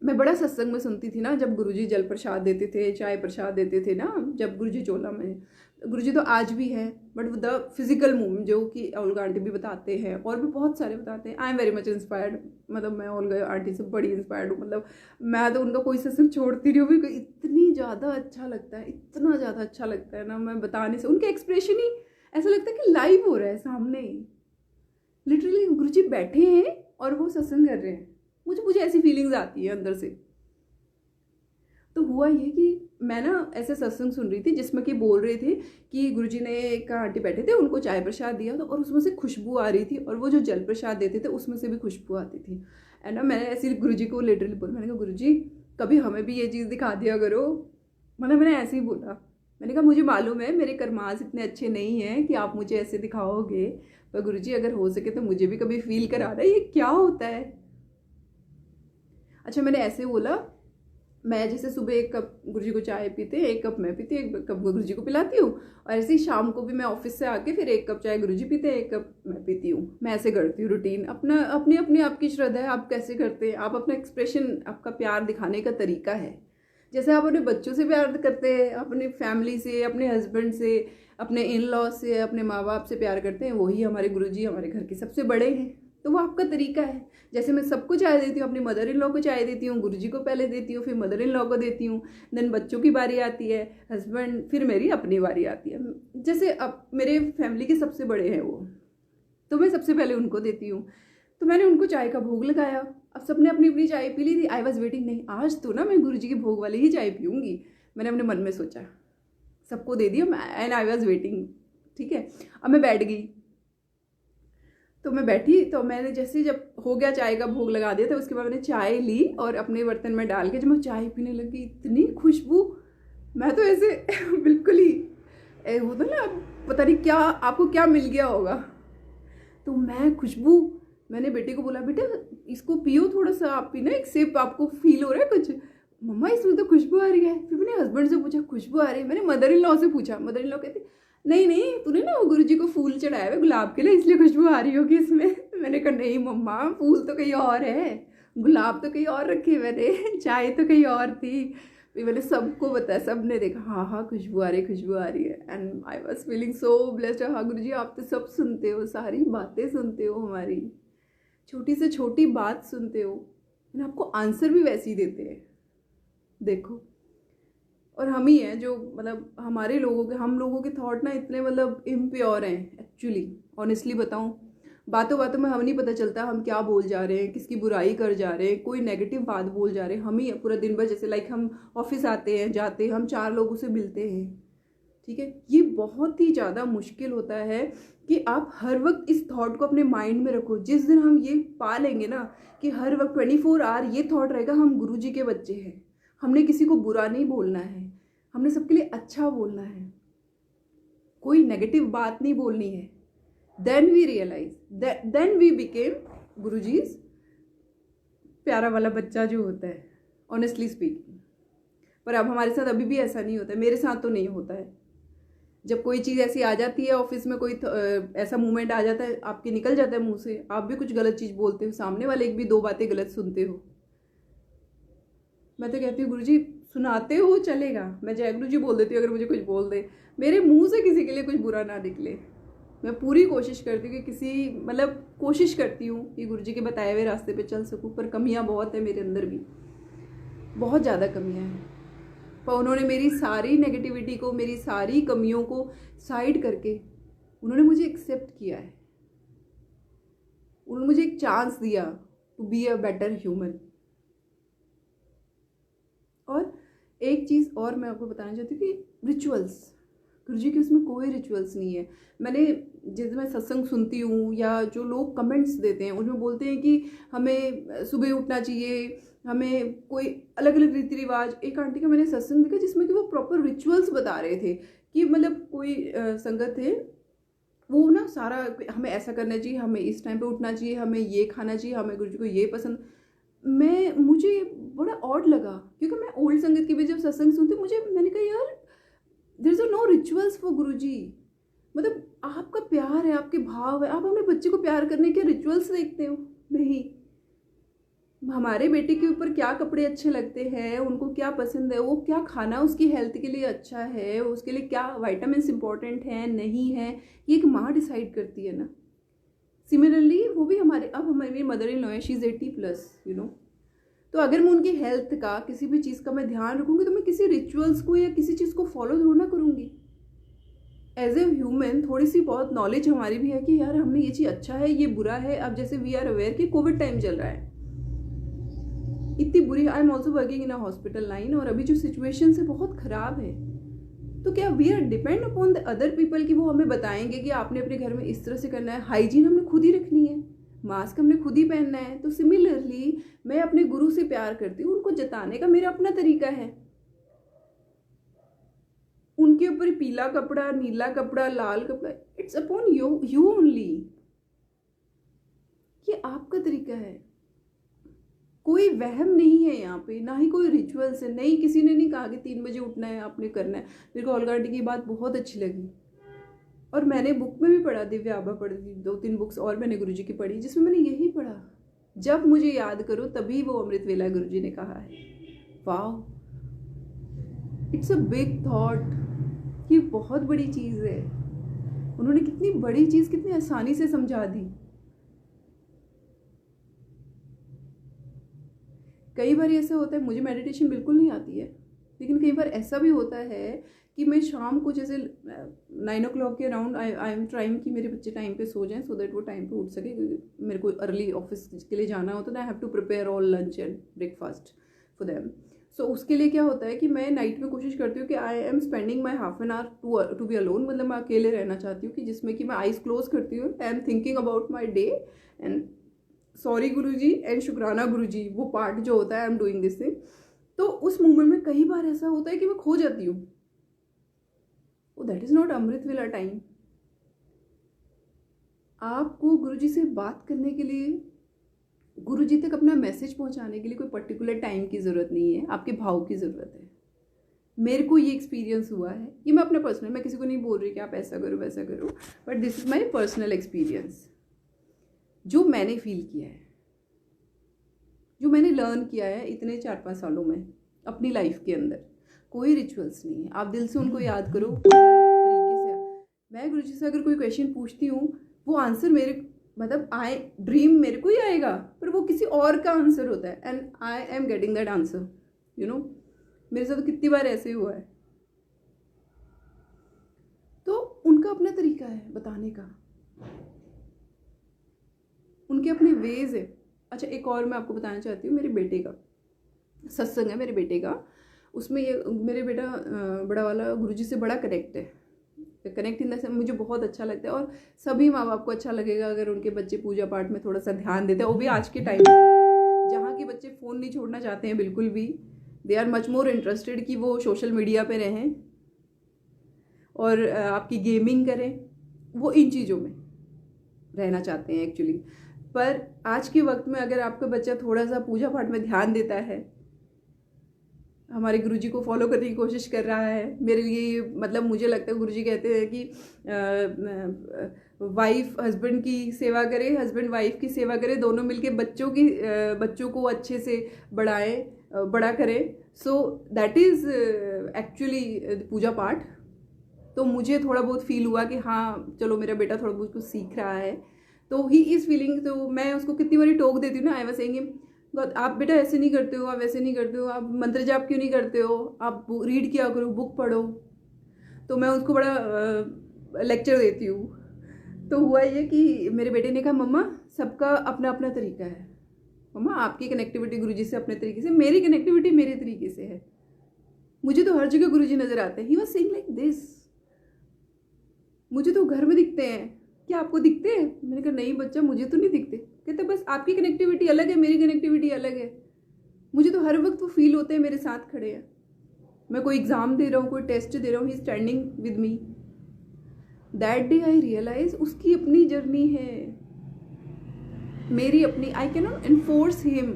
A: मैं बड़ा सत्संग में सुनती थी ना, जब गुरुजी जल प्रसाद देते थे, चाय प्रसाद देते थे ना, जब गुरुजी चोला में, गुरुजी तो आज भी है, बट द फिजिकल मूवमेंट जो कि ओल्गा आंटी भी बताते हैं और भी बहुत सारे बताते हैं। I am very much inspired, मतलब मैं ओल्गा आंटी से बड़ी इंस्पायर्ड हूँ। मतलब मैं तो उनका कोई सत्संग छोड़ती नहीं हूँ, इतनी ज़्यादा अच्छा लगता है, इतना ज़्यादा अच्छा लगता है ना, मैं बताने से, उनके एक्सप्रेशन ही ऐसा लगता है कि लाइव हो रहा है सामने ही, लिटरली गुरुजी बैठे हैं और वो सत्संग कर रहे हैं। मुझे ऐसी फीलिंग्स आती है अंदर से। तो हुआ ये कि मैं ना ऐसे सत्संग सुन रही थी जिसमें कि बोल रहे थे कि गुरुजी ने एक आंटी बैठे थे, उनको चाय प्रसाद दिया तो, और उसमें से खुशबू आ रही थी, और वो जो जल प्रसाद देते थे उसमें से भी खुशबू आती थी। एंड ना मैंने ऐसे गुरुजी को लिटरली बोला, मैंने कहा गुरुजी कभी हमें भी ये चीज़ दिखा दिया करो। मतलब मैंने ऐसे ही बोला, मैंने कहा मुझे मालूम है मेरे कर्मास इतने अच्छे नहीं हैं कि आप मुझे ऐसे दिखाओगे, पर गुरुजी अगर हो सके तो मुझे भी कभी फील कराना, ये क्या होता है। अच्छा, मैंने ऐसे बोला, मैं जैसे सुबह 1 कप गुरुजी को चाय पीते, 1 कप मैं पीती, 1 कप गुरुजी को पिलाती हूँ, और ऐसे ही शाम को भी मैं ऑफिस से आके फिर 1 कप चाय गुरुजी पीते, 1 कप मैं पीती हूँ। मैं ऐसे करती हूँ रूटीन। अपना अपनी अपनी आपकी श्रद्धा है, आप कैसे करते हैं, आप अपना एक्सप्रेशन, आपका प्यार दिखाने का तरीका है। जैसे आप अपने बच्चों से प्यार करते हैं, अपनी फैमिली से, अपने हस्बैंड से, अपने इन लॉ से, अपने माँ बाप से प्यार करते हैं, वही हमारे गुरुजी हमारे घर के सबसे बड़े हैं। तो वो आपका तरीका है। जैसे मैं सबको चाय देती हूँ, अपनी मदर इन लॉ को चाय देती हूँ, गुरुजी को पहले देती हूँ, फिर मदर इन लॉ को देती हूँ, देन बच्चों की बारी आती है, हस्बैंड, फिर मेरी अपनी बारी आती है। जैसे अब मेरे फैमिली के सबसे बड़े हैं वो, तो मैं सबसे पहले उनको देती हूँ। तो मैंने उनको चाय का भोग लगाया। अब सबने अपनी अपनी चाय पी ली थी। आई वॉज वेटिंग, नहीं आज तो ना मैं गुरुजी के भोग वाली ही चाय पीऊँगी, मैंने अपने मन में सोचा। सबको दे दिया एंड आई वॉज वेटिंग, ठीक है। अब मैं बैठ गई, तो मैं बैठी, तो मैंने जैसे जब हो गया चाय का भोग लगा दिया, तो उसके बाद मैंने चाय ली और अपने बर्तन में डाल के जब मैं चाय पीने लगी, इतनी खुशबू, मैं तो ऐसे बिल्कुल ही होता ना, पता नहीं क्या आपको क्या मिल गया होगा। तो मैं खुशबू, मैंने बेटे को बोला, बेटा इसको पियो थोड़ा सा, आप पीना एक सिप, आपको फील हो रहा है कुछ। मम्मा इसमें तो खुशबू आ रही है। फिर मैंने हस्बैंड से पूछा खुशबू आ रही है, मैंने मदर इन लॉ से पूछा, मदर इन लॉ कहती नहीं नहीं, तूने ना वो गुरुजी को फूल चढ़ाया हुआ गुलाब के लिए, इसलिए खुशबू आ रही होगी इसमें। मैंने कहा नहीं मम्मा, फूल तो कहीं और है, गुलाब तो कहीं और रखे मैंने, चाय तो कहीं और थी। फिर मैंने सबको बताया, सब ने देखा, हाँ हाँ खुशबू आ रही है, खुशबू आ रही है। And I was feeling so blessed. हाँ गुरुजी आप तो सब सुनते हो, सारी बातें सुनते हो, हमारी छोटी से छोटी बात सुनते हो, आपको आंसर भी वैसे ही देते हैं। देखो, और हम ही हैं जो, मतलब हमारे लोगों के, हम लोगों के थॉट ना इतने मतलब इम्प्योर हैं एक्चुअली। ऑनेस्टली बताऊं, बातों बातों में हमें नहीं पता चलता हम क्या बोल जा रहे हैं, किसकी बुराई कर जा रहे हैं, कोई नेगेटिव बात बोल जा रहे हैं। हम ही पूरा दिन भर, जैसे लाइक हम ऑफिस आते हैं जाते हैं, हम 4 लोगों से मिलते हैं, ठीक है। ये बहुत ही ज़्यादा मुश्किल होता है कि आप हर वक्त इस थॉट को अपने माइंड में रखो। जिस दिन हम ये पा लेंगे ना कि हर वक्त 24 आवर ये थॉट रहेगा, हम गुरुजी के बच्चे हैं, हमने किसी को बुरा नहीं बोलना है, हमने सबके लिए अच्छा बोलना है, कोई नेगेटिव बात नहीं बोलनी है, then we realise, then we became Guruji's प्यारा वाला बच्चा जो होता है, ऑनेस्टली स्पीकिंग। पर अब हमारे साथ अभी भी ऐसा नहीं होता है, मेरे साथ तो नहीं होता है। जब कोई चीज़ ऐसी आ जाती है ऑफिस में, कोई ऐसा मूवमेंट आ जाता है, आपके निकल जाता है मुंह से, आप भी कुछ गलत चीज़ बोलते हो, सामने वाले की भी 2 बातें गलत सुनते हो। मैं तो कहती हूँ गुरुजी सुनाते हो चलेगा, मैं जय गुरुजी बोल देती हूँ अगर मुझे कुछ बोल दे, मेरे मुंह से किसी के लिए कुछ बुरा ना निकले। मैं पूरी कोशिश करती हूँ कि किसी, मतलब कोशिश करती हूँ कि गुरुजी के बताए हुए रास्ते पे चल सकूँ, पर कमियाँ बहुत है मेरे अंदर भी, बहुत ज़्यादा कमियाँ हैं। पर उन्होंने मेरी सारी नेगेटिविटी को, मेरी सारी कमियों को साइड करके उन्होंने मुझे एक्सेप्ट किया है, उन्होंने मुझे एक चांस दिया to be a better human. और एक चीज़ और मैं आपको बताना चाहती हूँ कि रिचुअल्स, गुरुजी के उसमें कोई रिचुअल्स नहीं है। मैंने जैसे मैं सत्संग सुनती हूँ या जो लोग कमेंट्स देते हैं उनमें बोलते हैं कि हमें सुबह उठना चाहिए, हमें कोई अलग अलग रीति रिवाज। एक आंटी का मैंने सत्संग देखा जिसमें कि वो प्रॉपर रिचुअल्स बता रहे थे कि मतलब कोई संगत थे, वो ना सारा हमें ऐसा करना चाहिए, हमें इस टाइम पे उठना चाहिए, हमें ये खाना चाहिए, हमें गुरु जी को ये पसंद। मुझे बड़ा ऑड लगा क्योंकि मैं ओल्ड संगत की भी जब सत्संग सुनती मैंने कहा यार there is no rituals for Guru ji. मतलब आपका प्यार है, आपके भाव है, आप अपने बच्चे को प्यार करने के रिचुअल्स देखते हो? नहीं। हमारे बेटे के ऊपर क्या कपड़े अच्छे लगते हैं, उनको क्या पसंद है, वो क्या खाना उसकी हेल्थ के लिए अच्छा है, उसके लिए क्या विटामिन्स इंपॉर्टेंट हैं नहीं है, ये एक माँ डिसाइड करती है ना। सिमिलरली वो भी अब हमारी मदर इन लॉ है, शी इज़ 80+, तो अगर मैं उनकी हेल्थ का किसी भी चीज़ का मैं ध्यान रखूँगी तो मैं किसी रिचुअल्स को या किसी चीज़ को फॉलो थोड़ा ना करूँगी। एज ए ह्यूमन थोड़ी सी बहुत नॉलेज हमारी भी है कि यार हमने ये चीज़ अच्छा है, ये बुरा है। अब जैसे वी आर अवेयर कि कोविड टाइम चल रहा है, इतनी बुरी, I am also working in a hospital line, और अभी जो सिचुएशन है बहुत ख़राब है। तो क्या we are depend upon the other people कि वो हमें बताएंगे कि आपने अपने घर में इस तरह से करना है? हाइजीन हमने खुद ही रखनी है, मास्क हमने खुद ही पहनना है। तो सिमिलरली मैं अपने गुरु से प्यार करती हूँ, उनको जताने का मेरा अपना तरीका है। उनके ऊपर पीला कपड़ा, नीला कपड़ा, लाल कपड़ा, इट्स अपॉन यू ओनली। ये आपका तरीका है, कोई वहम नहीं है यहाँ पे, ना ही कोई रिचुअल्स है। नहीं, किसी ने नहीं कहा कि 3 बजे उठना है, आपने करना है। मेरे को ऑलगा आंटी की बात बहुत अच्छी लगी, और मैंने बुक में भी पढ़ा, दिव्या आभा पढ़ी, 2-3 बुक्स और मैंने गुरुजी की पढ़ी जिसमें मैंने यही पढ़ा, जब मुझे याद करो तभी वो अमृत वेला गुरुजी ने कहा है। वाह, इट्स अ बिग थॉट, ये बहुत बड़ी चीज़ है। उन्होंने कितनी बड़ी चीज़ कितनी आसानी से समझा दी। कई बार ऐसा होता है, मुझे मेडिटेशन बिल्कुल नहीं आती है, लेकिन कई बार ऐसा भी होता है कि मैं शाम को जैसे 9 o'clock के अराउंड आई एम ट्राइंग कि मेरे बच्चे टाइम पे सो जाएं, सो दैट वो टाइम पे उठ सके, क्योंकि मेरे को अर्ली ऑफिस के लिए जाना होता है। I have to prepare all lunch and breakfast for them. So उसके लिए क्या होता है कि मैं नाइट में कोशिश करती हूँ कि I am spending my half an hour to be alone, मतलब मैं अकेले रहना चाहती हूँ, कि जिसमें कि मैं आइज क्लोज करती हूँ, I am thinking about my day and sorry Guruji and शुक्राना गुरुजी, वो पार्ट जो होता है I am doing this thing. तो उस मोमेंट में कई बार ऐसा होता है कि मैं खो जाती हूँ। दैट इज नॉट अमृत वेला टाइम। आपको गुरुजी से बात करने के लिए, गुरुजी तक अपना मैसेज पहुंचाने के लिए कोई पर्टिकुलर टाइम की ज़रूरत नहीं है, आपके भाव की ज़रूरत है। मेरे को ये एक्सपीरियंस हुआ है, ये मैं अपना पर्सनल, मैं किसी को नहीं बोल रही कि आप ऐसा करो वैसा करो, but this is my personal experience, जो मैंने फील किया है, जो मैंने लर्न किया है इतने 4-5 सालों में अपनी लाइफ के अंदर। कोई रिचुअल्स नहीं है, आप दिल से उनको याद करो हर तरीके से। मैं गुरुजी से अगर कोई क्वेश्चन पूछती हूँ, वो आंसर मेरे मतलब ड्रीम मेरे को ही आएगा, पर वो किसी और का आंसर होता है, and I am getting that answer, मेरे साथ कितनी बार ऐसे हुआ है। तो उनका अपना तरीका है बताने का, उनके अपने वेज है। अच्छा, एक और मैं आपको बताना चाहती हूँ, मेरे बेटे का सत्संग है, मेरे बेटे का, उसमें ये मेरे बेटा बड़ा वाला गुरुजी से बड़ा कनेक्ट है, कनेक्ट इन द सेंस मुझे बहुत अच्छा लगता है, और सभी माँ बाप को अच्छा लगेगा अगर उनके बच्चे पूजा पाठ में थोड़ा सा ध्यान देते हैं। वो भी आज के टाइम में जहाँ के बच्चे फ़ोन नहीं छोड़ना चाहते हैं बिल्कुल भी, they are much more interested कि वो सोशल मीडिया पे रहें और आपकी गेमिंग करें, वो इन चीज़ों में रहना चाहते हैं एक्चुअली। पर आज के वक्त में अगर आपका बच्चा थोड़ा सा पूजा पाठ में ध्यान देता है, हमारे गुरुजी को फॉलो करने की कोशिश कर रहा है, मेरे लिए मतलब मुझे लगता है गुरुजी कहते हैं कि वाइफ हस्बैंड की सेवा करे, हस्बैंड वाइफ की सेवा करे, दोनों मिलके बच्चों को अच्छे से बड़ा करें। सो दैट इज़ एक्चुअली पूजा पाठ। तो मुझे थोड़ा बहुत फील हुआ कि हाँ चलो मेरा बेटा थोड़ा बहुत कुछ सीख रहा है, तो ही इज़ फीलिंग। तो मैं उसको कितनी बारी टोक देती हूँ ना, आई वाज सेइंग आप बेटा ऐसे नहीं करते हो, आप वैसे नहीं करते हो, आप मंत्र जाप क्यों नहीं करते हो, आप रीड किया करो, बुक पढ़ो। तो मैं उसको बड़ा लेक्चर देती हूँ। तो हुआ ये कि मेरे बेटे ने कहा मम्मा सबका अपना अपना तरीका है, मम्मा आपकी कनेक्टिविटी गुरुजी से अपने तरीके से, मेरी कनेक्टिविटी मेरे तरीके से है, मुझे तो हर जगह गुरुजी नज़र आते हैं। ही वाज सेइंग लाइक दिस, मुझे तो घर में दिखते हैं, क्या आपको दिखते हैं? मैंने कहा नहीं बच्चा मुझे तो नहीं दिखते। कहते बस आपकी कनेक्टिविटी अलग है, मेरी कनेक्टिविटी अलग है। मुझे तो हर वक्त वो फील होते हैं मेरे साथ खड़े हैं। मैं कोई एग्ज़ाम दे रहा हूँ, कोई टेस्ट दे रहा हूँ, he standing with me. That day I realise उसकी अपनी जर्नी है, मेरी अपनी। I can not enforce him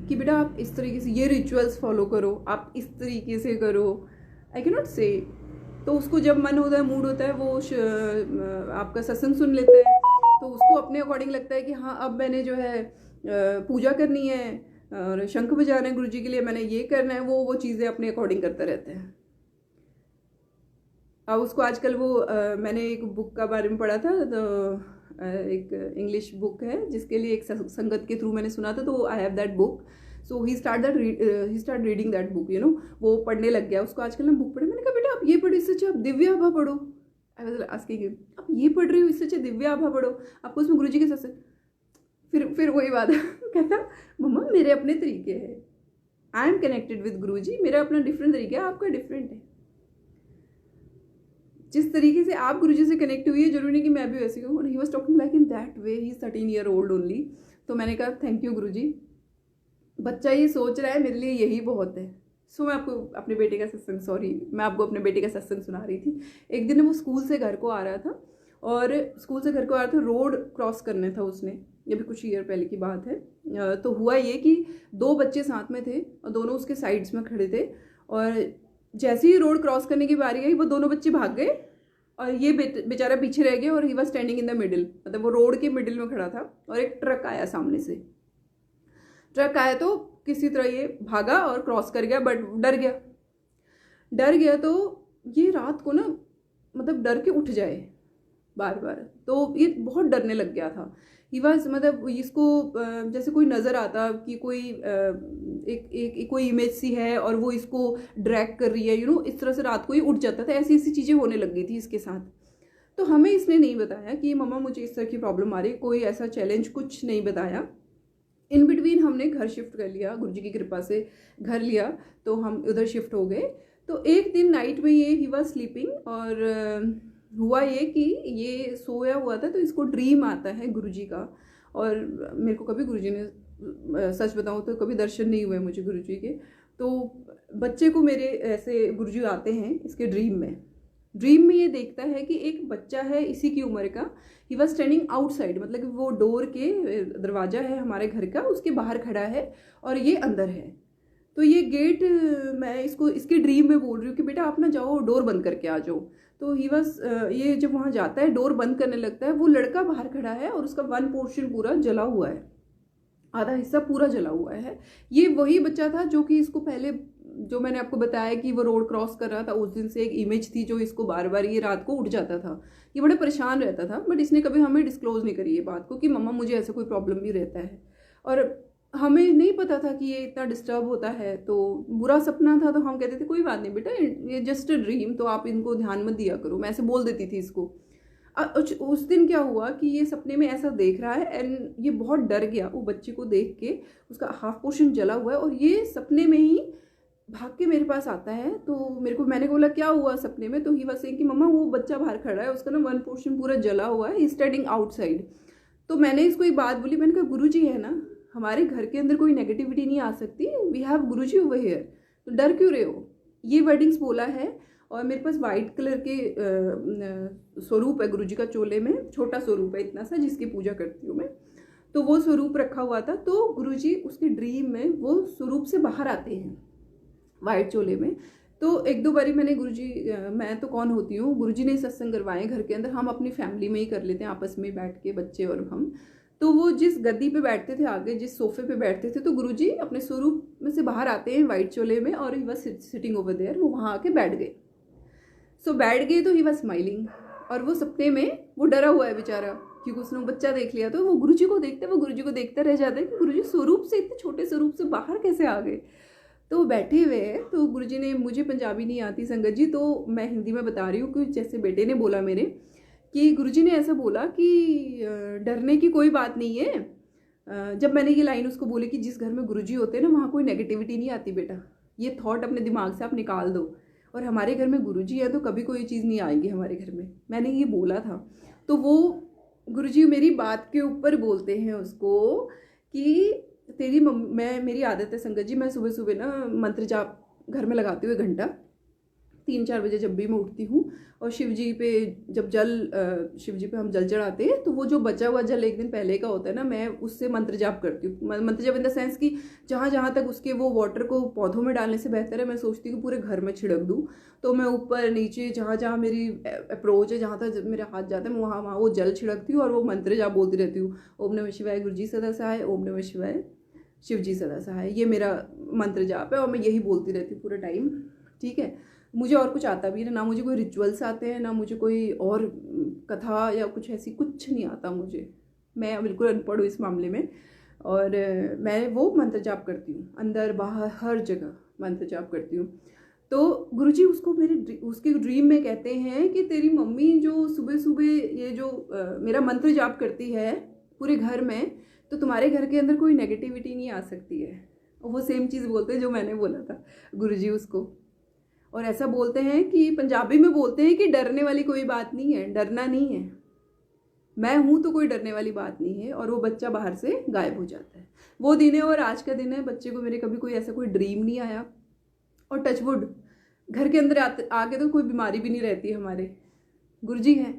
A: कि बेटा आप इस तरीके से ये रिचुअल्स फॉलो करो, आप इस तरीके से करो। आई कैन नॉट से। तो उसको जब मन होता है, मूड होता है, वो आपका सत्संग सुन लेता है, तो उसको अपने अकॉर्डिंग लगता है कि हाँ अब मैंने जो है पूजा करनी है और शंख बजाना है गुरु जी के लिए, मैंने ये करना है, वो चीज़ें अपने अकॉर्डिंग करता रहता है। अब उसको आजकल मैंने एक बुक का बारे में पढ़ा था, तो एक इंग्लिश बुक है जिसके लिए एक संगत के थ्रू मैंने सुना था, तो I have that book. So he start reading that book, वो पढ़ने लग गया। उसको आजकल मैं बुक पढ़े, मैंने कहा बेटा आप ये पढ़ो, इससे अच्छा आप दिव्य आभा पढ़ो। आई वाज आस्किंग हिम, आप ये पढ़ रहे हो, इससे अच्छा दिव्य आभा पढ़ो, आपको उसमें गुरु जी के सत्संग। फिर वही बात कहता मम्मा मेरे अपने तरीके हैं, आई एम कनेक्टेड विद गुरु जी, मेरा अपना डिफरेंट तरीका है, आपका डिफरेंट है। जिस तरीके से आप गुरुजी से कनेक्ट हुई है, जरूरी नहीं कि मैं भी वैसी हूँ। ही was talking like in that way, he 13 year old only. तो मैंने कहा थैंक यू गुरुजी, बच्चा ये सोच रहा है मेरे लिए यही बहुत है। मैं आपको अपने बेटे का सत्संग सुना रही थी। एक दिन वो स्कूल से घर को आ रहा था, और स्कूल से घर को आ रहा था, रोड क्रॉस करना था उसने, ये भी कुछ ईयर पहले की बात है। तो हुआ ये कि 2 बच्चे साथ में थे और दोनों उसके साइड्स में खड़े थे, और जैसे ही रोड क्रॉस करने की बारी आई, वो दोनों बच्चे भाग गए और ये बेचारा पीछे रह गया, और he was standing in the middle, मतलब वो रोड के मिडिल में खड़ा था। और एक ट्रक आया सामने से, ट्रक आया तो किसी तरह ये भागा और क्रॉस कर गया, बट डर गया। तो ये रात को ना मतलब डर के उठ जाए बार बार, तो ये बहुत डरने लग गया था। ही वॉज मतलब इसको जैसे कोई नज़र आता कि कोई एक कोई इमेज सी है और वो इसको ड्रैग कर रही है, इस तरह से रात को ही उठ जाता था। ऐसी चीज़ें होने लग गई थी इसके साथ। तो हमें इसने नहीं बताया कि मम्मा मुझे इस तरह की प्रॉब्लम आ रही, कोई ऐसा चैलेंज कुछ नहीं बताया। इन बिटवीन हमने घर शिफ्ट कर लिया, गुरुजी की कृपा से घर लिया, तो हम उधर शिफ्ट हो गए। तो एक दिन नाइट में ये ही वॉज स्लीपिंग, और हुआ ये कि ये सोया हुआ था, तो इसको ड्रीम आता है गुरुजी का। और मेरे को कभी गुरुजी ने, सच बताऊँ तो कभी दर्शन नहीं हुए मुझे गुरुजी के। तो बच्चे को मेरे ऐसे गुरुजी आते हैं इसके ड्रीम में ये देखता है कि एक बच्चा है इसी की उम्र का, ही वॉज स्टैंडिंग आउटसाइड, मतलब कि वो डोर के दरवाज़ा है हमारे घर का, उसके बाहर खड़ा है और ये अंदर है। तो ये गेट, मैं इसके ड्रीम में बोल रही हूँ कि बेटा आप ना जाओ, डोर बंद करके आ जाओ। तो ही वॉज ये जब वहाँ जाता है, डोर बंद करने लगता है, वो लड़का बाहर खड़ा है और उसका 1 पोर्शन पूरा जला हुआ है, आधा हिस्सा पूरा जला हुआ है। ये वही बच्चा था जो कि इसको पहले, जो मैंने आपको बताया कि वो रोड क्रॉस कर रहा था, उस दिन से एक इमेज थी जो इसको बार बार ये रात को उठ जाता था। ये बड़ा परेशान रहता था, बट इसने कभी हमें डिस्क्लोज नहीं करी ये बात को कि मम्मा मुझे ऐसा कोई प्रॉब्लम भी रहता है। और हमें नहीं पता था कि ये इतना डिस्टर्ब होता है। तो बुरा सपना था, तो हम कहते थे कोई बात नहीं बेटा, ये जस्ट अ ड्रीम, तो आप इनको ध्यान मत दिया करो, मैं ऐसे बोल देती थी इसको। उस दिन क्या हुआ कि ये सपने में ऐसा देख रहा है, एंड ये बहुत डर गया वो बच्चे को देख के, उसका हाफ पोर्शन जला हुआ है, और ये सपने में ही भाग के मेरे पास आता है। तो मैंने बोला क्या हुआ सपने में, तो ही वॉज सेइंग कि मम्मा वो बच्चा बाहर खड़ा है, उसका ना 1 पोर्शन पूरा जला हुआ है, स्टैंडिंग आउटसाइड। तो मैंने इसको एक बात बोली, मैंने कहा गुरुजी है ना, हमारे घर के अंदर कोई नेगेटिविटी नहीं आ सकती, we have Guruji over here, तो डर क्यों रहे हो। ये वर्डिंग्स बोला है। और मेरे पास वाइट कलर के स्वरूप है गुरुजी का, चोले में छोटा स्वरूप है इतना सा, जिसकी पूजा करती हूँ मैं। तो वो स्वरूप रखा हुआ था, तो गुरुजी उसके ड्रीम में वो स्वरूप से बाहर आते हैं वाइट चोले में। तो 1-2 बारी मैंने गुरुजी, मैं तो कौन होती हूँ, गुरुजी ने सत्संग करवाए घर के अंदर, हम अपनी फैमिली में ही कर लेते हैं आपस में बैठ के, बच्चे और हम। तो वो जिस गद्दी पे बैठते थे आगे, जिस सोफे पे बैठते थे, तो गुरुजी अपने स्वरूप में से बाहर आते हैं वाइट चोले में, और he was sitting over there, वो वहाँ आके बैठ गए। बैठ गए तो ही वॉज स्माइलिंग, और वो सपने में वो डरा हुआ है बेचारा, क्योंकि उसने बच्चा देख लिया। तो वो गुरुजी को देखता रह जाता है कि गुरुजी स्वरूप से, इतने छोटे स्वरूप से बाहर कैसे आ गए। तो बैठे हुए हैं, तो गुरुजी ने, मुझे पंजाबी नहीं आती संगत जी, तो मैं हिंदी में बता रही हूँ कि जैसे बेटे ने बोला मेरे, कि गुरुजी ने ऐसा बोला कि डरने की कोई बात नहीं है। जब मैंने ये लाइन उसको बोली कि जिस घर में गुरुजी होते हैं ना, वहाँ कोई नेगेटिविटी नहीं आती बेटा, ये थॉट अपने दिमाग से आप निकाल दो, और हमारे घर में गुरुजी है तो कभी कोई चीज़ नहीं आएगी हमारे घर में, मैंने ये बोला था। तो वो गुरुजी मेरी बात के ऊपर बोलते हैं उसको कि तेरी मम्मी, मैं, मेरी आदत है संगत जी, मैं सुबह सुबह ना मंत्र जाप घर में लगाती हूँ 1 घंटा, 3-4 बजे जब भी मैं उठती हूँ। और शिव जी पे जब शिव जी पे हम जल चढ़ाते हैं तो वो जो बचा हुआ जल एक दिन पहले का होता है ना, मैं उससे मंत्र जाप करती हूँ। मंत्र जाप इन द सेंस कि जहाँ जहाँ तक उसके वो वाटर को पौधों में डालने से बेहतर है मैं सोचती हूँ कि पूरे घर में छिड़क दूँ। तो मैं ऊपर नीचे जहाँ जहाँ मेरी अप्रोच है, जहाँ तक मेरा हाथ जाता है, मैं वहाँ वहाँ वो जल छिड़कती हूँ और वो मंत्र जाप बोलती रहती हूँ। ओम नमः शिवाय, गुरु जी सदा सहाय, ओम नमः शिवाय, शिव जी सदा सहाय। ये मेरा मंत्र जाप है और मैं यही बोलती रहती हूँ पूरे टाइम। ठीक है, मुझे और कुछ आता भी नहीं, ना मुझे कोई रिचुअल्स आते हैं, ना मुझे कोई और कथा या कुछ ऐसी कुछ नहीं आता मुझे। मैं बिल्कुल अनपढ़ हूँ इस मामले में। और मैं वो मंत्र जाप करती हूँ, अंदर बाहर हर जगह मंत्र जाप करती हूँ। तो गुरुजी उसको उसके ड्रीम में कहते हैं कि तेरी मम्मी जो सुबह सुबह ये जो मेरा मंत्र जाप करती है पूरे घर में, तो तुम्हारे घर के अंदर कोई नेगेटिविटी नहीं आ सकती है। और वो सेम चीज़ बोलते हैं जो मैंने बोला था गुरुजी उसको। और ऐसा बोलते हैं कि पंजाबी में बोलते हैं कि डरने वाली कोई बात नहीं है, डरना नहीं है, मैं हूं तो कोई डरने वाली बात नहीं है। और वो बच्चा बाहर से गायब हो जाता है। वो दिन है और आज का दिन है, बच्चे को मेरे कभी कोई ऐसा कोई ड्रीम नहीं आया। और टचवुड घर के अंदर आके तो कोई बीमारी भी नहीं रहती है हमारे। गुरुजी हैं,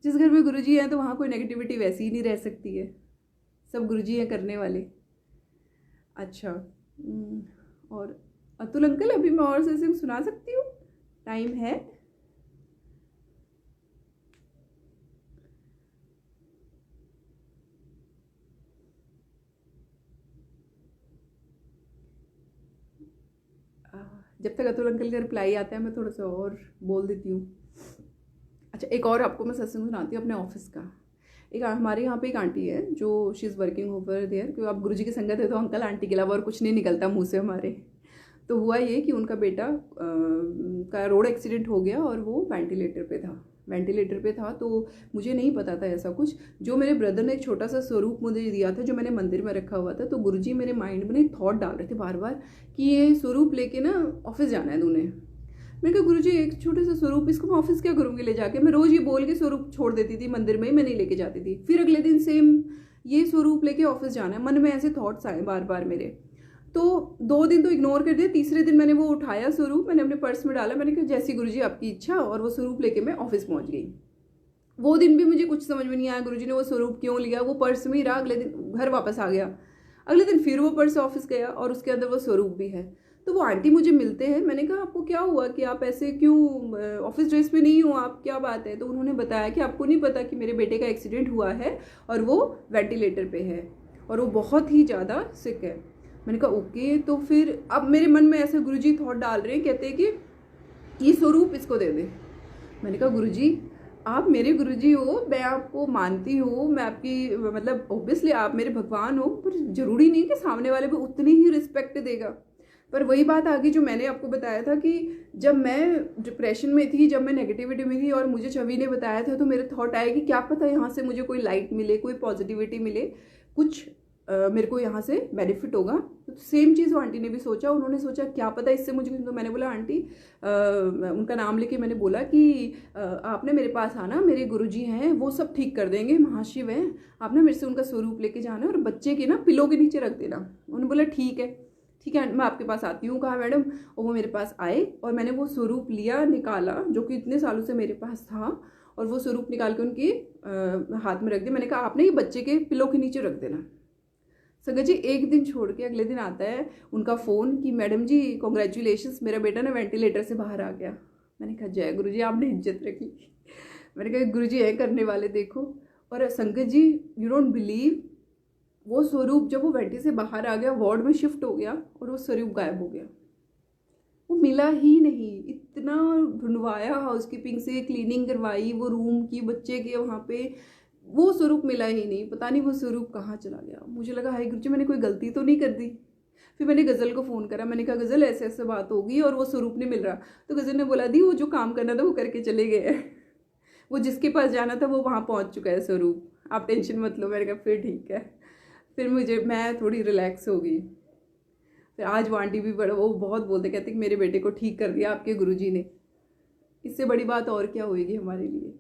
A: जिस घर में गुरुजी हैं तो वहाँ कोई नेगेटिविटी वैसी ही नहीं रह सकती है, सब गुरुजी हैं करने वाले। अच्छा, और अतुल अंकल अभी मैं और से सुना सकती हूँ, टाइम है? जब तक अतुल अंकल का रिप्लाई आता है मैं थोड़ा सा और बोल देती हूँ। अच्छा, एक और आपको मैं सत्संग सुनाती हूँ अपने ऑफिस का। एक हमारे यहाँ पे एक आंटी है जो she is working over there, क्योंकि आप गुरुजी की संगत है तो अंकल आंटी के अलावा और कुछ नहीं निकलता मुंह से हमारे। तो हुआ ये कि उनका बेटा का रोड एक्सीडेंट हो गया और वो वेंटिलेटर पे था। तो मुझे नहीं पता था ऐसा कुछ। जो मेरे ब्रदर ने एक छोटा सा स्वरूप मुझे दिया था जो मैंने मंदिर में रखा हुआ था, तो गुरुजी मेरे माइंड में एक थॉट डाल रहे थे बार बार कि ये स्वरूप लेके ना ऑफिस जाना है तूने। मैंने कहा गुरुजी एक छोटे सा स्वरूप, इसको मैं ऑफिस क्या करूँगी ले जाके? मैं रोज़ ये बोल के स्वरूप छोड़ देती थी मंदिर में ही, मैं नहीं लेके जाती थी। फिर अगले दिन सेम ये स्वरूप लेके ऑफिस जाना है, मन में ऐसे थॉट्स आए बार बार मेरे। तो 2 दिन तो इग्नोर कर दिया, तीसरे दिन मैंने वो उठाया स्वरूप, मैंने अपने पर्स में डाला, मैंने कहा जैसी गुरुजी आपकी इच्छा, और वो स्वरूप लेके मैं ऑफिस पहुंच गई। वो दिन भी मुझे कुछ समझ में नहीं आया गुरुजी ने वो स्वरूप क्यों लिया, वो पर्स में ही रहा। अगले दिन घर वापस आ गया, अगले दिन फिर वो पर्स ऑफिस गया और उसके अंदर वो स्वरूप भी है। तो वो आंटी मुझे मिलते हैं, मैंने कहा आपको क्या हुआ कि आप ऐसे क्यों ऑफिस ड्रेस में नहीं हो आप, क्या बात है? तो उन्होंने बताया कि आपको नहीं पता कि मेरे बेटे का एक्सीडेंट हुआ है और वो वेंटिलेटर पे है और वो बहुत ही ज़्यादा सिक है। मैंने कहा ओके। तो फिर अब मेरे मन में ऐसे गुरुजी थॉट डाल रहे हैं, कहते हैं कि ये स्वरूप इसको दे दे। मैंने कहा गुरुजी आप मेरे गुरुजी हो, मैं आपको मानती हूँ, मैं आपकी मतलब ऑब्वियसली आप मेरे भगवान हो, पर जरूरी नहीं कि सामने वाले पे उतनी ही रिस्पेक्ट देगा। पर वही बात आ गई जो मैंने आपको बताया था कि जब मैं डिप्रेशन में थी, जब मैं नेगेटिविटी में थी और मुझे छवि ने बताया था, तो मेरे थॉट आए कि क्या पता यहाँ से मुझे कोई लाइट मिले, कोई पॉजिटिविटी मिले, कुछ मेरे को यहाँ से बेनिफिट होगा। तो सेम चीज़ वो आंटी ने भी सोचा, उन्होंने सोचा क्या पता इससे मुझे। तो मैंने बोला आंटी, उनका नाम लेके मैंने बोला कि आपने मेरे पास आना, मेरे गुरुजी हैं वो सब ठीक कर देंगे, महाशिव हैं, आपने मेरे से उनका स्वरूप लेके जाना और बच्चे के ना पिलो के नीचे रख देना। उन्होंने बोला ठीक है मैं आपके पास आती हूँ, कहा मैडम। और वो मेरे पास आए और मैंने वो स्वरूप लिया, निकाला, जो कि इतने सालों से मेरे पास था, और वो स्वरूप निकाल के उनके हाथ में रख दिया। मैंने कहा आपने ये बच्चे के पिलो के नीचे रख देना। संगत जी एक दिन छोड़ के अगले दिन आता है उनका फ़ोन कि मैडम जी कॉन्ग्रेचुलेशंस, मेरा बेटा ना वेंटिलेटर से बाहर आ गया। मैंने कहा जय गुरु जी, आपने इज्जत रखी। मैंने कहा गुरु जी है करने वाले, देखो। और संगत जी यू डोंट बिलीव, वो स्वरूप जब वो वेंटी से बाहर आ गया, वार्ड में शिफ्ट हो गया और वो स्वरूप गायब हो गया, वो मिला ही नहीं। इतना ढूंढवाया, हाउसकीपिंग से क्लीनिंग करवाई वो रूम की, बच्चे के वहाँ पे, वो स्वरूप मिला ही नहीं। पता नहीं वो स्वरूप कहाँ चला गया। मुझे लगा हाय गुरुजी मैंने कोई गलती तो नहीं कर दी। फिर मैंने गज़ल को फ़ोन करा, मैंने कहा गज़ल ऐसे ऐसे बात होगी और वो स्वरूप नहीं मिल रहा। तो गज़ल ने बोला दी वो जो काम करना था वो करके चले गए हैं, वो जिसके पास जाना था वो वहाँ पहुँच चुका है स्वरूप, आप टेंशन मत लो। मैंने कहा फिर ठीक है। फिर मैं थोड़ी रिलैक्स हो गई। फिर आज वो आंटी भी वो बहुत बोलते, कहते कि मेरे बेटे को ठीक कर दिया आपके गुरुजी ने, इससे बड़ी बात और क्या होएगी हमारे लिए।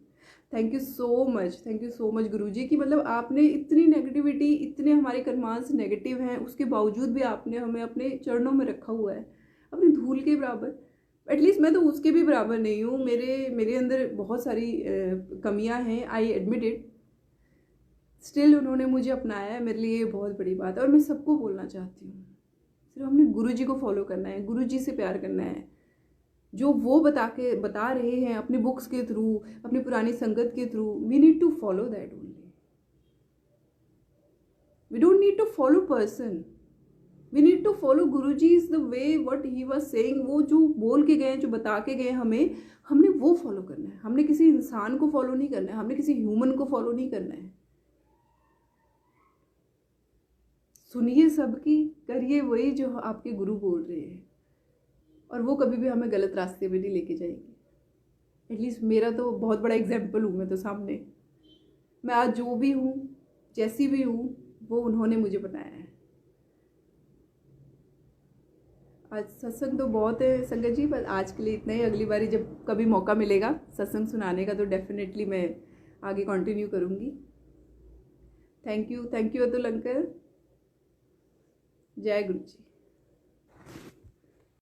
A: थैंक यू सो मच गुरुजी कि मतलब आपने इतनी नेगेटिविटी, इतने हमारे कर्मांश नेगेटिव हैं, उसके बावजूद भी आपने हमें अपने चरणों में रखा हुआ है, अपनी धूल के बराबर। एटलीस्ट मैं तो उसके भी बराबर नहीं हूँ, मेरे अंदर बहुत सारी कमियां हैं, आई एडमिट इट। स्टिल उन्होंने मुझे अपनाया है, मेरे लिए ये बहुत बड़ी बात है। और मैं सबको बोलना चाहती हूँ, सिर्फ हमने गुरुजी को फॉलो करना है, गुरुजी से प्यार करना है। जो वो बता रहे हैं अपनी बुक्स के थ्रू, अपनी पुरानी संगत के through, we need to follow that only. We don't need to follow person, we need to follow Guruji is the way what he was saying. वो जो बोल के गए, जो बता के गए हमें, हमने वो फॉलो करना है। हमने किसी इंसान को फॉलो नहीं करना है, हमने किसी ह्यूमन को फॉलो नहीं करना है। सुनिए सबकी, करिए वही जो आपके गुरु बोल रहे हैं, और वो कभी भी हमें गलत रास्ते पे नहीं लेके जाएंगे। एटलीस्ट मेरा तो बहुत बड़ा एग्जाम्पल हूँ मैं तो सामने। मैं आज जो भी हूँ, जैसी भी हूँ, वो उन्होंने मुझे बनाया है। आज सत्संग तो बहुत है संगत जी, पर आज के लिए इतना ही। अगली बारी जब कभी मौका मिलेगा सत्संग सुनाने का तो डेफिनेटली मैं आगे कंटिन्यू करूँगी। Thank you Atul uncle. जय गुरु जी।